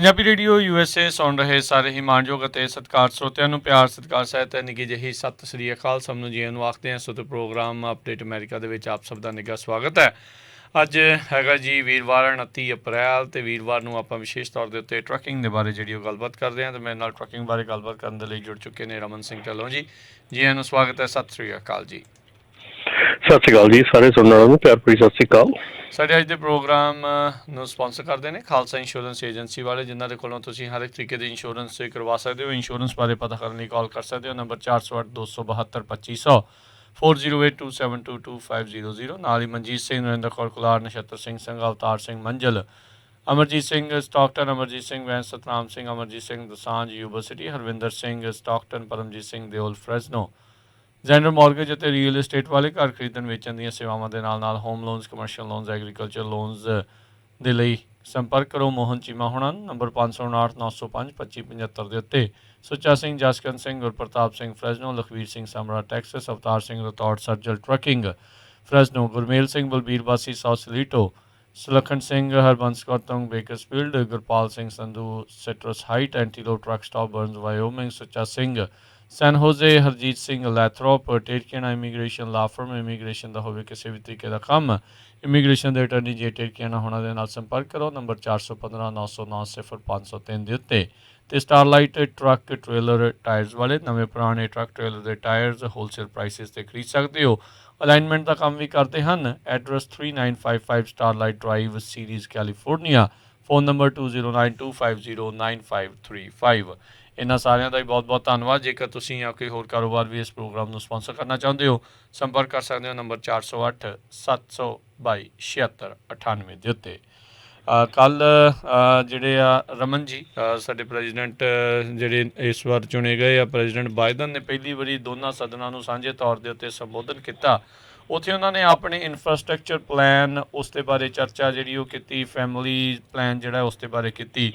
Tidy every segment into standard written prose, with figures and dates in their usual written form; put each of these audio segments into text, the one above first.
Punjabi radio USA ਸੁਣ ਰਹੇ ਸਾਰੇ ਹੀ ਮਾਣਯੋਗ ਅਤੇ ਸਤਿਕਾਰ ਸਰੋਤਿਆਂ ਨੂੰ ਪਿਆਰ ਸਤਿਕਾਰ ਸਹਿਤ ਨਿੱਘੀ ਜਿਹੀ ਸਤਿ ਸ੍ਰੀ ਅਕਾਲ। ਸਭ ਨੂੰ ਜੀਆਂ ਨੂੰ ਆਖਦੇ ਹਾਂ। ਸੋ ਤੇ ਪ੍ਰੋਗਰਾਮ ਅਪਡੇਟ ਅਮਰੀਕਾ ਦੇ ਵਿੱਚ ਆਪ ਸਭ ਦਾ ਨਿੱਘਾ ਸਵਾਗਤ ਹੈ। ਅੱਜ ਹੈਗਾ ਜੀ ਵੀਰਵਾਰ 29 ਅਪ੍ਰੈਲ ਅਤੇ ਵੀਰਵਾਰ ਨੂੰ ਆਪਾਂ ਵਿਸ਼ੇਸ਼ ਤੌਰ ਦੇ ਉੱਤੇ ਟਰੱਕਿੰਗ ਦੇ ਬਾਰੇ ਜਿਹੜੀ ਉਹ ਗੱਲਬਾਤ ਕਰਦੇ ਹਾਂ। ਅਤੇ ਮੇਰੇ ਨਾਲ ਟਰੱਕਿੰਗ ਬਾਰੇ ਗੱਲਬਾਤ ਕਰਨ ਦੇ ਲਈ ਜੁੜ ਚੁੱਕੇ ਨੇ ਰਮਨ ਸਿੰਘ ਢਿੱਲੋਂ ਜੀ। ਜੀਆਂ ਨੂੰ ਸਵਾਗਤ ਹੈ। ਸਤਿ ਸ੍ਰੀ ਅਕਾਲ ਜੀ। ਸਤਿ ਸ਼੍ਰੀ ਅਕਾਲ ਜੀ। ਸਾਰੇ ਸੁਣਨ ਵਾਲਿਆਂ ਨੂੰ ਪਿਆਰ ਭਰੀ ਸਤਿ ਸ਼੍ਰੀ ਅਕਾਲ। ਸਾਡੇ ਅੱਜ ਦੇ ਪ੍ਰੋਗਰਾਮ ਨੂੰ ਸਪੋਂਸਰ ਕਰਦੇ ਨੇ ਖਾਲਸਾ ਇੰਸ਼ੋਰੈਂਸ ਏਜੰਸੀ ਵਾਲੇ, ਜਿਨ੍ਹਾਂ ਦੇ ਕੋਲੋਂ ਤੁਸੀਂ ਹਰ ਇੱਕ ਤਰੀਕੇ ਦੀ ਇੰਸ਼ੋਰੈਂਸ ਕਰਵਾ ਸਕਦੇ ਹੋ। ਇੰਸ਼ੋਰੈਂਸ ਬਾਰੇ ਪਤਾ ਕਰਨ ਲਈ ਕਾਲ ਕਰ ਸਕਦੇ ਹੋ। ਨੰਬਰ 408-272-2500 4082722500। ਨਾਲ ਹੀ ਮਨਜੀਤ ਸਿੰਘ, ਨਰਿੰਦਰ ਕੌਰ ਕੁਲਾਰ, ਨਛੱਤਰ ਸਿੰਘ ਸੰਘਾ, ਅਵਤਾਰ ਸਿੰਘ ਮੰਜਲ, ਅਮਰਜੀਤ ਸਿੰਘ ਸਟਾਕਟਨ, ਅਮਰਜੀਤ ਸਿੰਘ ਵੈਨ, Satnam Singh, Amarjit Singh Dosanjh Yuba City, Harvinder Singh Stockton, Paramjit Singh Deol Fresno, ਜੈਂਡਰ ਮੌਰਗੇਜ ਅਤੇ ਰੀਅਲ ਏਸਟੇਟ ਵਾਲੇ ਘਰ ਖਰੀਦਣ ਵੇਚਣ ਦੀਆਂ ਸੇਵਾਵਾਂ ਦੇ ਨਾਲ home loans, commercial loans, agriculture loans ਦੇ ਲਈ ਸੰਪਰਕ ਕਰੋ ਮੋਹਨ ਚੀਮਾ ਹੋਣਾ ਨੰਬਰ 559-905-2575 ਦੇ ਉੱਤੇ। ਸੁੱਚਾ ਸਿੰਘ, ਜਸਕਰਨ ਸਿੰਘ, ਗੁਰਪ੍ਰਤਾਪ ਸਿੰਘ ਫਰੈਜ਼ਨੋ, ਲਖਵੀਰ ਸਿੰਘ ਸਮਰਾ ਟੈਕਸਸ, ਅਵਤਾਰ ਸਿੰਘ ਰਤੌੜ ਸਰਜਲ trucking Fresno, Gurmel Singh Balbir Bassi South ਸਲੀਟੋ, Sulakhan Singh Harbans Kaur Tung Bakersfield, Gurpal Singh Sandhu Citrus height Antelope truck stop Burns Wyoming, Sucha Singh San Jose, Harjit Singh Lathrop, ਟੇਰਕੀਆਨਾ ਇਮੀਗ੍ਰੇਸ਼ਨ ਲਾ ਫਰਮ, ਇਮੀਗ੍ਰੇਸ਼ਨ ਦਾ ਹੋਵੇ ਕਿਸੇ ਵੀ ਤਰੀਕੇ ਦਾ ਕੰਮ, ਇਮੀਗ੍ਰੇਸ਼ਨ ਦੇ ਅਟਰਨੀ ਜੇ ਟੇਰਕੀਆਨਾ ਹੋਣਾ ਦੇ ਨਾਲ ਸੰਪਰਕ ਕਰੋ ਨੰਬਰ 415-909-0503 ਦੇ ਉੱਤੇ। ਅਤੇ ਸਟਾਰਲਾਈਟ ਟਰੱਕ ਟ੍ਰੇਲਰ ਟਾਇਰਸ ਵਾਲੇ ਨਵੇਂ ਪੁਰਾਣੇ ਟਰੱਕ ਟ੍ਰੇਲਰ ਦੇ ਟਾਇਰਸ ਹੋਲਸੇਲ ਪ੍ਰਾਈਸਿਸ 'ਤੇ ਖਰੀਦ ਸਕਦੇ ਹੋ। ਅਲਾਈਨਮੈਂਟ ਦਾ ਕੰਮ ਵੀ ਕਰਦੇ ਹਨ। Address 3955 Starlight drive, Ceres California. Phone number 2092509535। ਇਹਨਾਂ ਸਾਰਿਆਂ ਦਾ ਹੀ ਬਹੁਤ ਬਹੁਤ ਧੰਨਵਾਦ। ਜੇਕਰ ਤੁਸੀਂ ਜਾਂ ਕੋਈ ਹੋਰ ਕਾਰੋਬਾਰ ਵੀ ਇਸ ਪ੍ਰੋਗਰਾਮ ਨੂੰ ਸਪੋਂਸਰ ਕਰਨਾ ਚਾਹੁੰਦੇ ਹੋ, ਸੰਪਰਕ ਕਰ ਸਕਦੇ ਹੋ ਨੰਬਰ 408-722-7698 ਦੇ ਉੱਤੇ। ਕੱਲ੍ਹ ਜਿਹੜੇ ਆ ਰਮਨ ਜੀ ਸਾਡੇ ਪ੍ਰੈਜ਼ੀਡੈਂਟ ਜਿਹੜੇ ਇਸ ਵਾਰ ਚੁਣੇ ਗਏ ਆ, ਪ੍ਰੈਜ਼ੀਡੈਂਟ ਬਾਈਡਨ ਨੇ ਪਹਿਲੀ ਵਾਰੀ ਦੋਨਾਂ ਸਦਨਾਂ ਨੂੰ ਸਾਂਝੇ ਤੌਰ ਦੇ ਉੱਤੇ ਸੰਬੋਧਨ ਕੀਤਾ। ਉੱਥੇ ਉਹਨਾਂ ਨੇ ਆਪਣੇ ਇਨਫਰਾਸਟਰਕਚਰ ਪਲਾਨ ਉਸ ਦੇ ਬਾਰੇ ਚਰਚਾ ਜਿਹੜੀ ਉਹ ਕੀਤੀ, ਫੈਮਿਲੀ ਪਲਾਨ ਜਿਹੜਾ ਉਸ ਦੇ ਬਾਰੇ ਕੀਤੀ।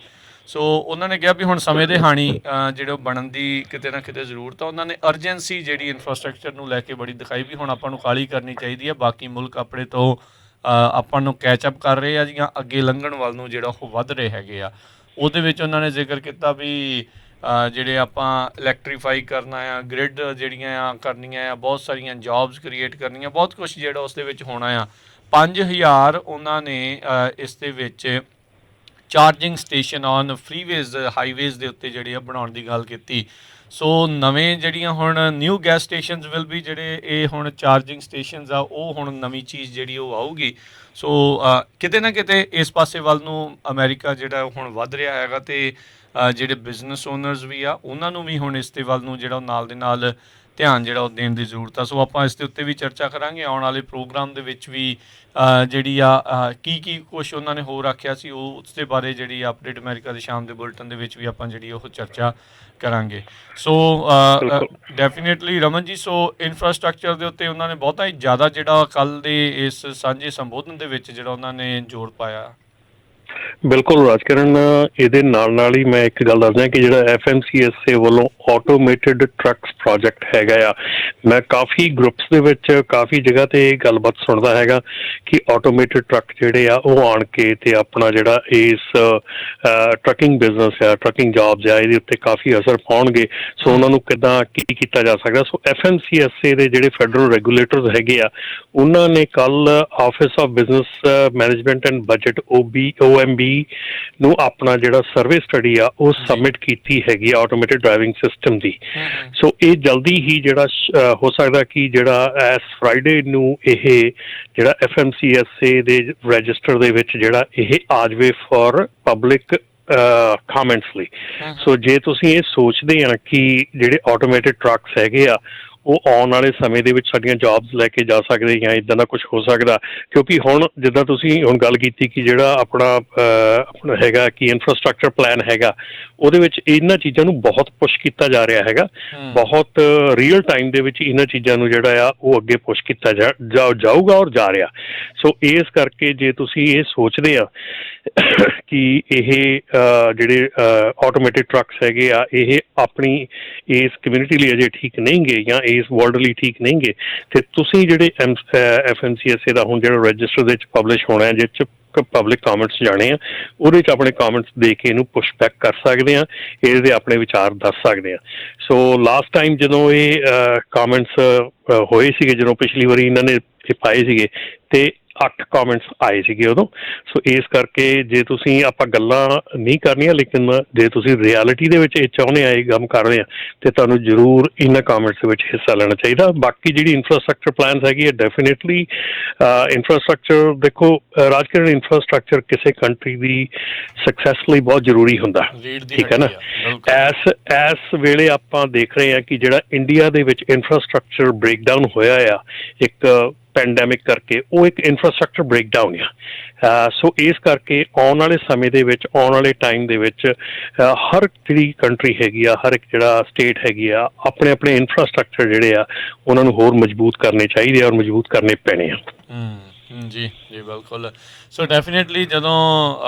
ਸੋ ਉਹਨਾਂ ਨੇ ਕਿਹਾ ਵੀ ਹੁਣ ਸਮੇਂ ਦੇ ਹਾਣੀ ਜਿਹੜੇ ਉਹ ਬਣਨ ਦੀ ਕਿਤੇ ਨਾ ਕਿਤੇ ਜ਼ਰੂਰਤ ਆ। ਉਹਨਾਂ ਨੇ ਅਰਜੈਂਸੀ ਜਿਹੜੀ ਇਨਫਰਾਸਟਰਕਚਰ ਨੂੰ ਲੈ ਕੇ ਬੜੀ ਦਿਖਾਈ ਵੀ ਹੁਣ ਆਪਾਂ ਨੂੰ ਕਾਹਲੀ ਕਰਨੀ ਚਾਹੀਦੀ ਹੈ। ਬਾਕੀ ਮੁਲਕ ਆਪਣੇ ਤੋਂ ਆਪਾਂ ਨੂੰ ਕੈਚਅਪ ਕਰ ਰਹੇ ਆ ਜਾਂ ਅੱਗੇ ਲੰਘਣ ਵੱਲ ਨੂੰ ਜਿਹੜਾ ਉਹ ਵੱਧ ਰਹੇ ਹੈਗੇ ਆ। ਉਹਦੇ ਵਿੱਚ ਉਹਨਾਂ ਨੇ ਜ਼ਿਕਰ ਕੀਤਾ ਵੀ ਜਿਹੜੇ ਆਪਾਂ ਇਲੈਕਟਰੀਫਾਈ ਕਰਨਾ ਆ, ਗ੍ਰਿਡ ਜਿਹੜੀਆਂ ਆ ਕਰਨੀਆਂ ਆ, ਬਹੁਤ ਸਾਰੀਆਂ ਜੋਬਸ ਕ੍ਰੀਏਟ ਕਰਨੀਆਂ, ਬਹੁਤ ਕੁਛ ਜਿਹੜਾ ਉਸ ਦੇ ਵਿੱਚ ਹੋਣਾ ਆ। 5000 ਉਹਨਾਂ ਨੇ ਇਸ ਦੇ ਵਿੱਚ ਚਾਰਜਿੰਗ ਸਟੇਸ਼ਨ ਔਨ ਫਰੀਵੇਜ਼, ਹਾਈਵੇਜ਼ ਦੇ ਉੱਤੇ ਜਿਹੜੇ ਆ ਬਣਾਉਣ ਦੀ ਗੱਲ ਕੀਤੀ। ਸੋ ਨਵੇਂ ਜਿਹੜੀਆਂ ਹੁਣ ਨਿਊ ਗੈਸ ਸਟੇਸ਼ਨਸ ਵਿਲ ਵੀ ਜਿਹੜੇ ਇਹ ਹੁਣ ਚਾਰਜਿੰਗ ਸਟੇਸ਼ਨਸ ਆ, ਉਹ ਹੁਣ ਨਵੀਂ ਚੀਜ਼ ਜਿਹੜੀ ਉਹ ਆਊਗੀ। ਸੋ ਕਿਤੇ ਨਾ ਕਿਤੇ ਇਸ ਪਾਸੇ ਵੱਲ ਨੂੰ ਅਮਰੀਕਾ ਜਿਹੜਾ ਹੁਣ ਵੱਧ ਰਿਹਾ ਹੈਗਾ। ਅਤੇ ਜਿਹੜੇ ਬਿਜ਼ਨਸ ਓਨਰਸ ਵੀ ਆ ਉਹਨਾਂ ਨੂੰ ਵੀ ਹੁਣ ਇਸ ਦੇ ਵੱਲ ਨੂੰ ਜਿਹੜਾ ਉਹ ਨਾਲ ਦੇ ਨਾਲ ਧਿਆਨ ਜਿਹੜਾ ਉਹ ਦੇਣ ਦੀ ਜ਼ਰੂਰਤ ਆ। ਸੋ ਆਪਾਂ ਇਸ ਦੇ ਉੱਤੇ ਵੀ ਚਰਚਾ ਕਰਾਂਗੇ ਆਉਣ ਵਾਲੇ ਪ੍ਰੋਗਰਾਮ ਦੇ ਵਿੱਚ ਵੀ। ਜਿਹੜੀ ਆ ਕੀ ਕੁਛ ਉਹਨਾਂ ਨੇ ਹੋਰ ਆਖਿਆ ਸੀ, ਉਹ ਉਸ ਦੇ ਬਾਰੇ ਜਿਹੜੀ ਅਪਡੇਟ ਅਮਰੀਕਾ ਦੇ ਸ਼ਾਮ ਦੇ ਬੁਲਟਨ ਦੇ ਵਿੱਚ ਵੀ ਆਪਾਂ ਜਿਹੜੀ ਉਹ ਚਰਚਾ ਕਰਾਂਗੇ। ਸੋ ਡੈਫੀਨੇਟਲੀ ਰਮਨ ਜੀ, ਸੋ ਇਨਫਰਾਸਟਰਕਚਰ ਦੇ ਉੱਤੇ ਉਹਨਾਂ ਨੇ ਬਹੁਤਾ ਹੀ ਜ਼ਿਆਦਾ ਜਿਹੜਾ ਕੱਲ੍ਹ ਦੇ ਇਸ ਸਾਂਝੇ ਸੰਬੋਧਨ ਦੇ ਵਿੱਚ ਜਿਹੜਾ ਉਹਨਾਂ ਨੇ ਜ਼ੋਰ ਪਾਇਆ। ਬਿਲਕੁਲ ਰਾਜਕਰਨ, ਇਹਦੇ ਨਾਲ ਹੀ ਮੈਂ ਇੱਕ ਗੱਲ ਦੱਸਦਾ ਕਿ ਜਿਹੜਾ FMCSA ਵੱਲੋਂ ਆਟੋਮੇਟਿਡ ਟਰੱਕਸ ਪ੍ਰੋਜੈਕਟ ਹੈਗਾ ਆ, ਮੈਂ ਕਾਫੀ ਗਰੁੱਪਸ ਦੇ ਵਿੱਚ ਕਾਫੀ ਜਗ੍ਹਾ 'ਤੇ ਗੱਲਬਾਤ ਸੁਣਦਾ ਹੈਗਾ ਕਿ ਆਟੋਮੇਟਿਡ ਟਰੱਕ ਜਿਹੜੇ ਆ ਉਹ ਆਣ ਕੇ ਅਤੇ ਆਪਣਾ ਜਿਹੜਾ ਇਸ ਟਰੱਕਿੰਗ ਬਿਜ਼ਨਸ ਆ, ਟਰੱਕਿੰਗ ਜੋਬਸ ਆ, ਇਹਦੇ ਉੱਤੇ ਕਾਫੀ ਅਸਰ ਪਾਉਣਗੇ। ਸੋ ਉਹਨਾਂ ਨੂੰ ਕਿੱਦਾਂ ਕੀ ਕੀਤਾ ਜਾ ਸਕਦਾ। ਸੋ FMCSA ਦੇ ਜਿਹੜੇ ਫੈਡਰਲ ਰੈਗੂਲੇਟਰਸ ਹੈਗੇ ਆ, ਉਹਨਾਂ ਨੇ ਕੱਲ੍ਹ office of business management and budget OMB ਨੂੰ ਆਪਣਾ ਜਿਹੜਾ ਸਰਵੇ ਸਟੱਡੀ ਆ ਉਹ ਸਬਮਿਟ ਕੀਤੀ ਹੈਗੀ ਆ ਆਟੋਮੇਟਿਡ ਡਰਾਈਵਿੰਗ ਸਿਸਟਮ ਦੀ। ਸੋ ਇਹ ਜਲਦੀ ਹੀ ਜਿਹੜਾ ਹੋ ਸਕਦਾ ਕਿ ਜਿਹੜਾ ਇਸ ਫਰਾਈਡੇ ਨੂੰ ਇਹ ਜਿਹੜਾ FMCSA ਦੇ ਰਜਿਸਟਰ ਦੇ ਵਿੱਚ ਜਿਹੜਾ ਇਹ ਆ ਜਾਵੇ ਫॉर ਪਬਲਿਕ ਕਾਮੈਂਟਸ ਲਈ। ਸੋ ਜੇ ਤੁਸੀਂ ਇਹ ਸੋਚਦੇ ਆ ਕਿ ਜਿਹੜੇ ਆਟੋਮੇਟਿਡ ਟਰੱਕਸ ਹੈਗੇ ਆ ਉਹ ਆਉਣ ਵਾਲੇ ਸਮੇਂ ਦੇ ਵਿੱਚ ਸਾਡੀਆਂ ਜੋਬਸ ਲੈ ਕੇ ਜਾ ਸਕਦੇ ਜਾਂ ਇੱਦਾਂ ਦਾ ਕੁਛ ਹੋ ਸਕਦਾ, ਕਿਉਂਕਿ ਹੁਣ ਜਿੱਦਾਂ ਤੁਸੀਂ ਹੁਣ ਗੱਲ ਕੀਤੀ ਕਿ ਜਿਹੜਾ ਆਪਣਾ ਹੈਗਾ ਕਿ ਇਨਫਰਾਸਟਰਕਚਰ ਪਲਾਨ ਹੈਗਾ, ਉਹਦੇ ਵਿੱਚ ਇਹਨਾਂ ਚੀਜ਼ਾਂ ਨੂੰ ਬਹੁਤ ਪੁਸ਼ ਕੀਤਾ ਜਾ ਰਿਹਾ ਹੈਗਾ। ਬਹੁਤ ਰੀਅਲ ਟਾਈਮ ਦੇ ਵਿੱਚ ਇਹਨਾਂ ਚੀਜ਼ਾਂ ਨੂੰ ਜਿਹੜਾ ਆ ਉਹ ਅੱਗੇ ਪੁਸ਼ ਕੀਤਾ ਜਾਊਗਾ ਔਰ ਜਾ ਰਿਹਾ। ਸੋ ਇਸ ਕਰਕੇ ਜੇ ਤੁਸੀਂ ਇਹ ਸੋਚਦੇ ਆ ਕਿ ਇਹ ਜਿਹੜੇ ਆਟੋਮੇਟਿਡ ਟਰੱਕਸ ਹੈਗੇ ਆ ਇਹ ਆਪਣੀ ਇਸ ਕਮਿਊਨਿਟੀ ਲਈ ਅਜੇ ਠੀਕ ਨਹੀਂ ਗੇ ਜਾਂ ਇਸ ਵਰਲਡ ਲਈ ਠੀਕ ਨਹੀਂ ਗੇ, ਅਤੇ ਤੁਸੀਂ ਜਿਹੜੇ FMCSA ਦਾ ਹੁਣ ਜਿਹੜਾ ਰਜਿਸਟਰ ਦੇ ਵਿੱਚ ਪਬਲਿਸ਼ ਹੋਣਾ ਹੈ, ਜਿਸ 'ਚ ਪਬਲਿਕ ਕਾਮੈਂਟਸ ਜਾਣੇ ਆ, ਉਹਦੇ 'ਚ ਆਪਣੇ ਕਾਮੈਂਟਸ ਦੇ ਕੇ ਇਹਨੂੰ ਪੁਸ਼ ਬੈਕ ਕਰ ਸਕਦੇ ਹਾਂ, ਇਹਦੇ ਆਪਣੇ ਵਿਚਾਰ ਦੱਸ ਸਕਦੇ ਹਾਂ। ਸੋ ਲਾਸਟ ਟਾਈਮ ਜਦੋਂ ਇਹ ਕਾਮੈਂਟਸ ਹੋਏ ਸੀਗੇ, ਜਦੋਂ ਪਿਛਲੀ ਵਾਰੀ ਇਹਨਾਂ ਨੇ ਇਹ ਪਾਏ ਸੀਗੇ, ਤੇ 8 ਕਾਮੈਂਟਸ ਆਏ ਸੀਗੇ ਉਦੋਂ। ਸੋ ਇਸ ਕਰਕੇ ਜੇ ਤੁਸੀਂ ਆਪਾਂ ਗੱਲਾਂ ਨਹੀਂ ਕਰਨੀਆਂ, ਲੇਕਿਨ ਜੇ ਤੁਸੀਂ ਰਿਐਲਿਟੀ ਦੇ ਵਿੱਚ ਇਹ ਚਾਹੁੰਦੇ ਆ, ਇਹ ਕੰਮ ਕਰਦੇ ਆ, ਤੇ ਤੁਹਾਨੂੰ ਜ਼ਰੂਰ ਇਹਨਾਂ ਕਾਮੈਂਟਸ ਦੇ ਵਿੱਚ ਹਿੱਸਾ ਲੈਣਾ ਚਾਹੀਦਾ। ਬਾਕੀ ਜਿਹੜੀ ਇਨਫਰਾਸਟਰਕਚਰ ਪਲਾਨਸ ਹੈਗੀ ਹੈ, ਡੈਫੀਨੇਟਲੀ ਇਨਫਰਾਸਟਰਕਚਰ ਦੇਖੋ ਰਾਜਕਿਰਨ, ਇਨਫਰਾਸਟਰਕਚਰ ਕਿਸੇ ਕੰਟਰੀ ਦੀ ਸਕਸੈਸ ਲਈ ਬਹੁਤ ਜ਼ਰੂਰੀ ਹੁੰਦਾ, ਠੀਕ ਹੈ ਨਾ। ਇਸ ਵੇਲੇ ਆਪਾਂ ਦੇਖ ਰਹੇ ਹਾਂ ਕਿ ਜਿਹੜਾ ਇੰਡੀਆ ਦੇ ਵਿੱਚ ਇਨਫਰਾਸਟਰਕਚਰ ਬ੍ਰੇਕਡਾਊਨ ਹੋਇਆ ਆ ਇੱਕ ਪੈਂਡੈਮਿਕ ਕਰਕੇ, ਉਹ ਇੱਕ ਇਨਫਰਾਸਟਰਕਚਰ ਬ੍ਰੇਕਡਾਊਨ ਆ। ਸੋ ਇਸ ਕਰਕੇ ਆਉਣ ਵਾਲੇ ਸਮੇਂ ਦੇ ਵਿੱਚ, ਆਉਣ ਵਾਲੇ ਟਾਈਮ ਦੇ ਵਿੱਚ ਹਰ ਜਿਹੜੀ ਕੰਟਰੀ ਹੈਗੀ ਆ, ਹਰ ਇੱਕ ਜਿਹੜਾ ਸਟੇਟ ਹੈਗੀ ਆ, ਆਪਣੇ ਆਪਣੇ ਇਨਫਰਾਸਟਰਕਚਰ ਜਿਹੜੇ ਆ ਉਹਨਾਂ ਨੂੰ ਹੋਰ ਮਜ਼ਬੂਤ ਕਰਨੇ ਚਾਹੀਦੇ ਆ ਔਰ ਮਜ਼ਬੂਤ ਕਰਨੇ ਪੈਣੇ ਆ। ਜੀ ਜੀ ਬਿਲਕੁਲ। ਸੋ ਡੈਫੀਨੇਟਲੀ ਜਦੋਂ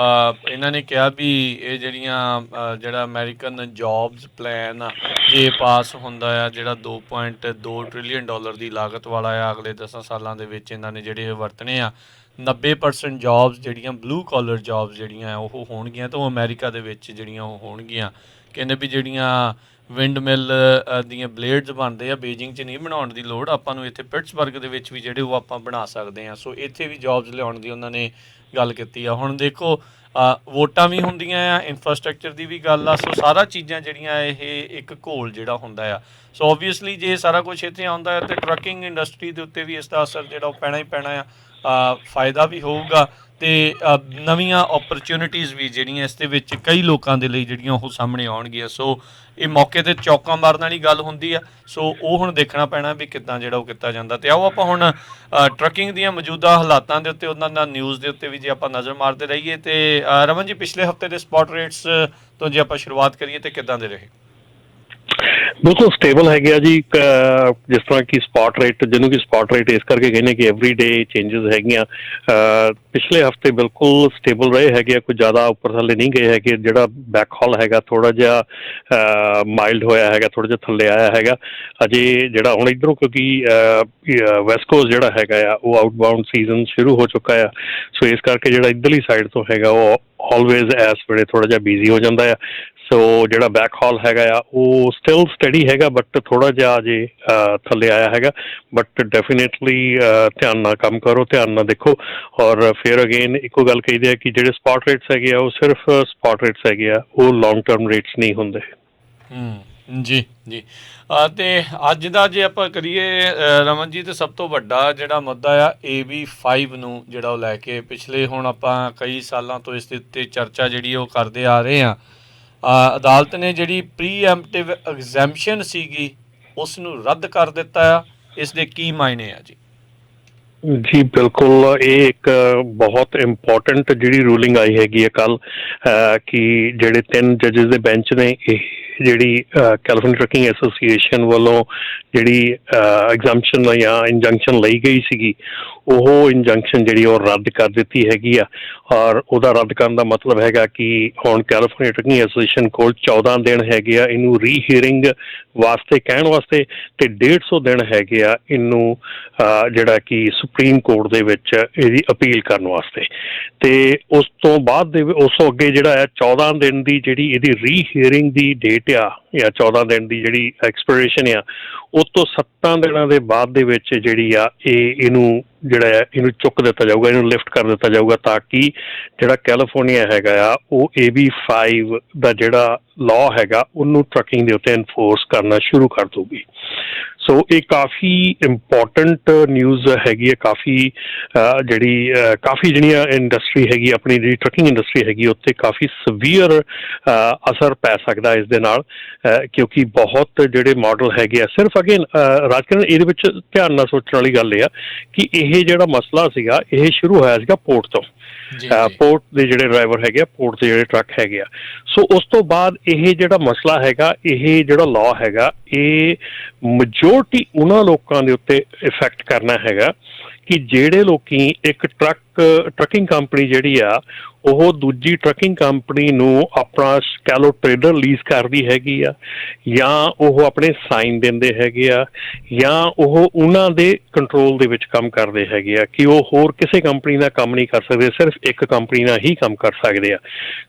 ਇਹਨਾਂ ਨੇ ਕਿਹਾ ਵੀ ਇਹ ਜਿਹੜਾ ਅਮਰੀਕਨ ਜੋਬਸ ਪਲਾਨ ਆ, ਜੇ ਪਾਸ ਹੁੰਦਾ ਆ, ਜਿਹੜਾ $2.2 ਟ੍ਰਿਲੀਅਨ ਦੀ ਲਾਗਤ ਵਾਲਾ ਆ, ਅਗਲੇ 10 ਸਾਲਾਂ ਦੇ ਵਿੱਚ ਇਹਨਾਂ ਨੇ ਜਿਹੜੇ ਵਰਤਣੇ ਆ, 90% ਜੋਬਸ ਜਿਹੜੀਆਂ ਬਲੂ ਕਾਲਰ ਜੋਬਸ ਜਿਹੜੀਆਂ ਉਹ ਹੋਣਗੀਆਂ, ਤਾਂ ਉਹ ਅਮਰੀਕਾ ਦੇ ਵਿੱਚ ਜਿਹੜੀਆਂ ਉਹ ਹੋਣਗੀਆਂ। ਕਹਿੰਦੇ ਵੀ ਜਿਹੜੀਆਂ ਵਿੰਡ ਮਿਲ ਦੀਆਂ ਬਲੇਡਸ ਬਣਦੇ ਆ, ਬੀਜਿੰਗ 'ਚ ਨਹੀਂ ਬਣਾਉਣ ਦੀ ਲੋੜ, ਆਪਾਂ ਨੂੰ ਇੱਥੇ ਪਿਟਸਬਰਗ ਦੇ ਵਿੱਚ ਵੀ ਜਿਹੜੇ ਉਹ ਆਪਾਂ ਬਣਾ ਸਕਦੇ ਹਾਂ। ਸੋ ਇੱਥੇ ਵੀ ਜੋਬਸ ਲਿਆਉਣ ਦੀ ਉਹਨਾਂ ਨੇ ਗੱਲ ਕੀਤੀ ਆ। ਹੁਣ ਦੇਖੋ ਵੋਟਾਂ ਵੀ ਹੁੰਦੀਆਂ ਆ, ਇਨਫਰਾਸਟਰਕਚਰ ਦੀ ਵੀ ਗੱਲ ਆ। ਸੋ ਸਾਰਾ ਚੀਜ਼ਾਂ ਜਿਹੜੀਆਂ ਇਹ ਇੱਕ ਘੋਲ ਜਿਹੜਾ ਹੁੰਦਾ ਆ। ਸੋ ਓਬਵੀਅਸਲੀ ਜੇ ਸਾਰਾ ਕੁਛ ਇੱਥੇ ਆਉਂਦਾ ਹੈ ਤਾਂ ਟਰੱਕਿੰਗ ਇੰਡਸਟਰੀ ਦੇ ਉੱਤੇ ਵੀ ਇਸ ਦਾ ਅਸਰ ਜਿਹੜਾ ਉਹ ਪੈਣਾ ਹੀ ਪੈਣਾ ਆ। ਫਾਇਦਾ ਵੀ ਹੋਊਗਾ ਅਤੇ ਨਵੀਆਂ ਓਪਰਚੁਨਿਟੀਜ਼ ਵੀ ਜਿਹੜੀਆਂ ਇਸ ਦੇ ਵਿੱਚ ਕਈ ਲੋਕਾਂ ਦੇ ਲਈ ਜਿਹੜੀਆਂ ਉਹ ਸਾਹਮਣੇ ਆਉਣਗੀਆਂ। ਸੋ ਇਹ ਮੌਕੇ 'ਤੇ ਚੌਕਾਂ ਮਾਰਨ ਵਾਲੀ ਗੱਲ ਹੁੰਦੀ ਆ। ਸੋ ਉਹ ਹੁਣ ਦੇਖਣਾ ਪੈਣਾ ਵੀ ਕਿੱਦਾਂ ਜਿਹੜਾ ਉਹ ਕੀਤਾ ਜਾਂਦਾ। ਅਤੇ ਆਓ ਆਪਾਂ ਹੁਣ ਟਰੱਕਿੰਗ ਦੀਆਂ ਮੌਜੂਦਾ ਹਾਲਾਤਾਂ ਦੇ ਉੱਤੇ, ਉਹਨਾਂ ਦਾ ਨਿਊਜ਼ ਦੇ ਉੱਤੇ ਵੀ ਜੇ ਆਪਾਂ ਨਜ਼ਰ ਮਾਰਦੇ ਰਹੀਏ। ਅਤੇ ਰਮਨ ਜੀ, ਪਿਛਲੇ ਹਫ਼ਤੇ ਦੇ ਸਪੌਟ ਰੇਟਸ ਤੋਂ ਜੇ ਆਪਾਂ ਸ਼ੁਰੂਆਤ ਕਰੀਏ ਤਾਂ ਕਿੱਦਾਂ ਦੇ ਰਹੇ? ਬਿਲਕੁਲ ਸਟੇਬਲ ਹੈਗੇ ਆ ਜੀ। ਜਿਸ ਤਰ੍ਹਾਂ ਕਿ ਸਪੌਟ ਰੇਟ, ਜਿਹਨੂੰ ਕਿ ਸਪੌਟ ਰੇਟ ਇਸ ਕਰਕੇ ਕਹਿੰਦੇ ਕਿ ਐਵਰੀ ਡੇ ਚੇਂਜਸ ਹੈਗੀਆਂ। ਪਿਛਲੇ ਹਫ਼ਤੇ ਬਿਲਕੁਲ ਸਟੇਬਲ ਰਹੇ ਹੈਗੇ ਆ, ਕੋਈ ਜ਼ਿਆਦਾ ਉੱਪਰ ਥੱਲੇ ਨਹੀਂ ਗਏ ਹੈਗੇ। ਜਿਹੜਾ ਬੈਕ ਹਾਲ ਹੈਗਾ ਥੋੜ੍ਹਾ ਜਿਹਾ ਮਾਈਲਡ ਹੋਇਆ ਹੈਗਾ, ਥੋੜ੍ਹਾ ਜਿਹਾ ਥੱਲੇ ਆਇਆ ਹੈਗਾ ਅਜੇ। ਜਿਹੜਾ ਹੁਣ ਇੱਧਰੋਂ ਕਿਉਂਕਿ ਵੈਸਟ ਕੋਸਟ ਜਿਹੜਾ ਹੈਗਾ ਆ ਉਹ ਆਊਟਬਾਊਂਡ ਸੀਜ਼ਨ ਸ਼ੁਰੂ ਹੋ ਚੁੱਕਾ ਆ। ਸੋ ਇਸ ਕਰਕੇ ਜਿਹੜਾ ਇੱਧਰਲੀ ਸਾਈਡ ਤੋਂ ਹੈਗਾ ਉਹ ਆਲਵੇਜ਼ ਇਸ ਵੇਲੇ ਥੋੜ੍ਹਾ ਜਿਹਾ ਬਿਜ਼ੀ ਹੋ ਜਾਂਦਾ ਆ। ਸੋ ਜਿਹੜਾ ਬੈਕ ਹਾਲ ਹੈਗਾ ਆ ਉਹ ਸਟਿਲ ਸਟੱਡੀ ਹੈਗਾ, ਬਟ ਥੋੜ੍ਹਾ ਜਿਹਾ ਅਜੇ ਥੱਲੇ ਆਇਆ ਹੈਗਾ। ਬਟ ਡੈਫੀਨੇਟਲੀ ਧਿਆਨ ਨਾਲ ਕੰਮ ਕਰੋ, ਧਿਆਨ ਨਾਲ ਦੇਖੋ। ਔਰ ਫਿਰ ਅਗੇਨ ਇੱਕੋ ਗੱਲ ਕਹੀਦੇ ਆ ਕਿ ਜਿਹੜੇ ਸਪੌਟ ਰੇਟਸ ਹੈਗੇ ਆ ਉਹ ਸਿਰਫ ਸਪੌਟ ਰੇਟਸ ਹੈਗੇ ਆ, ਉਹ ਲੌਂਗ ਟਰਮ ਰੇਟਸ ਨਹੀਂ ਹੁੰਦੇ। ਜੀ ਜੀ। ਅਤੇ ਅੱਜ ਦਾ ਜੇ ਆਪਾਂ ਕਰੀਏ ਰਮਨ ਜੀ, ਤਾਂ ਸਭ ਤੋਂ ਵੱਡਾ ਜਿਹੜਾ ਮੁੱਦਾ ਆ AB5 ਨੂੰ ਜਿਹੜਾ ਉਹ ਲੈ ਕੇ ਪਿਛਲੇ ਹੁਣ ਆਪਾਂ ਕਈ ਸਾਲਾਂ ਤੋਂ ਇਸ ਦੇ ਉੱਤੇ ਚਰਚਾ ਜਿਹੜੀ ਉਹ ਕਰਦੇ ਆ ਰਹੇ ਹਾਂ। ਅਦਾਲਤ ਨੇ ਜਿਹੜੀ ਪ੍ਰੀਐਮਪਟਿਵ ਐਗਜ਼ੈਂਪਸ਼ਨ ਸੀਗੀ ਉਸ ਨੂੰ ਰੱਦ ਕਰ ਦਿੱਤਾ ਆ। ਇਸ ਦੇ ਕੀ ਮਾਇਨੇ ਆ ਜੀ? ਜੀ ਬਿਲਕੁਲ, ਇਹ ਇੱਕ ਬਹੁਤ ਇੰਪੋਰਟੈਂਟ ਜਿਹੜੀ ਰੂਲਿੰਗ ਆਈ ਹੈਗੀ ਹੈ ਕੱਲ੍ਹ, ਕਿ ਜਿਹੜੇ 3 ਜੱਜਿਸ ਦੇ ਬੈਂਚ ਨੇ, ਇਹ ਜਿਹੜੀ ਕੈਲੀਫੋਰਨੀਆ ਟਰੱਕਿੰਗ ਐਸੋਸੀਏਸ਼ਨ ਵੱਲੋਂ ਜਿਹੜੀ ਐਗਜ਼ੈਂਪਸ਼ਨ ਜਾਂ ਇੰਜੰਕਸ਼ਨ ਲਈ ਗਈ ਸੀਗੀ, ਉਹ ਇੰਜੰਕਸ਼ਨ ਜਿਹੜੀ ਉਹ ਰੱਦ ਕਰ ਦਿੱਤੀ ਹੈਗੀ ਆ। ਔਰ ਉਹਦਾ ਰੱਦ ਕਰਨ ਦਾ ਮਤਲਬ ਹੈਗਾ ਕਿ ਹੁਣ ਕੈਲੀਫੋਰਨੀਆ ਟਰੱਕਿੰਗ ਐਸੋਸੀਏਸ਼ਨ ਕੋਲ 14 ਦਿਨ ਹੈਗੇ ਆ ਇਹਨੂੰ ਰੀਹੀਅਰਿੰਗ ਵਾਸਤੇ ਕਹਿਣ ਵਾਸਤੇ, ਅਤੇ 150 ਦਿਨ ਹੈਗੇ ਆ ਇਹਨੂੰ ਜਿਹੜਾ ਕਿ ਸੁਪਰੀਮ ਕੋਰਟ ਦੇ ਵਿੱਚ ਇਹਦੀ ਅਪੀਲ ਕਰਨ ਵਾਸਤੇ। ਅਤੇ ਉਸ ਤੋਂ ਬਾਅਦ ਉਸ ਤੋਂ ਅੱਗੇ ਜਿਹੜਾ ਹੈ 14 ਦਿਨ ਦੀ ਜਿਹੜੀ ਇਹਦੀ ਰੀਹੀਅਰਿੰਗ ਦੀ ਡੇਟ ਆ, ਜਾਂ 14 ਦਿਨ ਦੀ ਜਿਹੜੀ ਐਕਸਪੀਰੇਸ਼ਨ ਆ, ਉਸ ਤੋਂ 7 ਦਿਨਾਂ ਦੇ ਬਾਅਦ ਦੇ ਵਿੱਚ ਜਿਹੜੀ ਆ ਇਹਨੂੰ ਇਹਨੂੰ ਚੁੱਕ ਦਿੱਤਾ ਜਾਊਗਾ, ਇਹਨੂੰ ਲਿਫਟ ਕਰ ਦਿੱਤਾ ਜਾਊਗਾ, ਤਾਂ ਕਿ ਜਿਹੜਾ ਕੈਲੀਫੋਰਨੀਆ ਹੈਗਾ ਆ ਉਹ AB5 ਦਾ ਜਿਹੜਾ ਲਾਅ ਹੈਗਾ ਉਹਨੂੰ ਟਰੱਕਿੰਗ ਦੇ ਉੱਤੇ ਐਨਫੋਰਸ ਕਰਨਾ ਸ਼ੁਰੂ ਕਰ ਦਊਗੀ। ਸੋ ਇਹ ਕਾਫੀ ਇੰਪੋਰਟੈਂਟ ਨਿਊਜ਼ ਹੈਗੀ ਹੈ। ਕਾਫੀ ਜਿਹੜੀਆਂ ਇੰਡਸਟਰੀ ਹੈਗੀ, ਆਪਣੀ ਜਿਹੜੀ ਟਰੱਕਿੰਗ ਇੰਡਸਟਰੀ ਹੈਗੀ ਉੱਤੇ ਕਾਫੀ ਸਵੀਅਰ ਅਸਰ ਪੈ ਸਕਦਾ ਇਸ ਦੇ ਨਾਲ, ਕਿਉਂਕਿ ਬਹੁਤ ਜਿਹੜੇ ਮਾਡਲ ਹੈਗੇ ਆ ਸਿਰਫ ਅਗੇਨ ਰਾਜਕਿਰਨ ਇਹਦੇ ਵਿੱਚ ਧਿਆਨ ਨਾਲ ਸੋਚਣ ਵਾਲੀ ਗੱਲ ਇਹ ਆ ਕਿ ਇਹ ਜਿਹੜਾ ਮਸਲਾ ਸੀਗਾ ਇਹ ਸ਼ੁਰੂ ਹੋਇਆ ਸੀਗਾ ਪੋਰਟ ਤੋਂ। ਪੋਰਟ ਦੇ ਜਿਹੜੇ ਡਰਾਈਵਰ ਹੈਗੇ ਆ, ਪੋਰਟ ਦੇ ਜਿਹੜੇ ਟਰੱਕ ਹੈਗੇ ਆ। ਸੋ ਉਸ ਤੋਂ ਬਾਅਦ ਇਹ ਜਿਹੜਾ ਮਸਲਾ ਹੈਗਾ, ਇਹ ਜਿਹੜਾ ਲਾਅ ਹੈਗਾ, ਇਹ ਮੈਜੋਰਟੀ ਉਹਨਾਂ ਲੋਕਾਂ ਦੇ ਉੱਤੇ ਇਫੈਕਟ ਕਰਨਾ ਹੈਗਾ ਕਿ ਜਿਹੜੇ ਲੋਕੀ ਇੱਕ ਟਰੱਕਿੰਗ ਕੰਪਨੀ ਜਿਹੜੀ ਆ ਉਹ ਦੂਜੀ ਟਰੱਕਿੰਗ ਕੰਪਨੀ ਨੂੰ ਆਪਣਾ ਕਹਿ ਲਓ ਟਰੇਡਰ ਲੀਜ਼ ਕਰਦੀ ਹੈਗੀ ਆ, ਜਾਂ ਉਹ ਆਪਣੇ ਸਾਈਨ ਦਿੰਦੇ ਹੈਗੇ ਆ, ਜਾਂ ਉਹ ਉਹਨਾਂ ਦੇ ਕੰਟਰੋਲ ਦੇ ਵਿੱਚ ਕੰਮ ਕਰਦੇ ਹੈਗੇ ਆ ਕਿ ਉਹ ਹੋਰ ਕਿਸੇ ਕੰਪਨੀ ਨਾਲ ਕੰਮ ਨਹੀਂ ਕਰ ਸਕਦੇ, ਸਿਰਫ ਇੱਕ ਕੰਪਨੀ ਨਾਲ ਹੀ ਕੰਮ ਕਰ ਸਕਦੇ ਆ।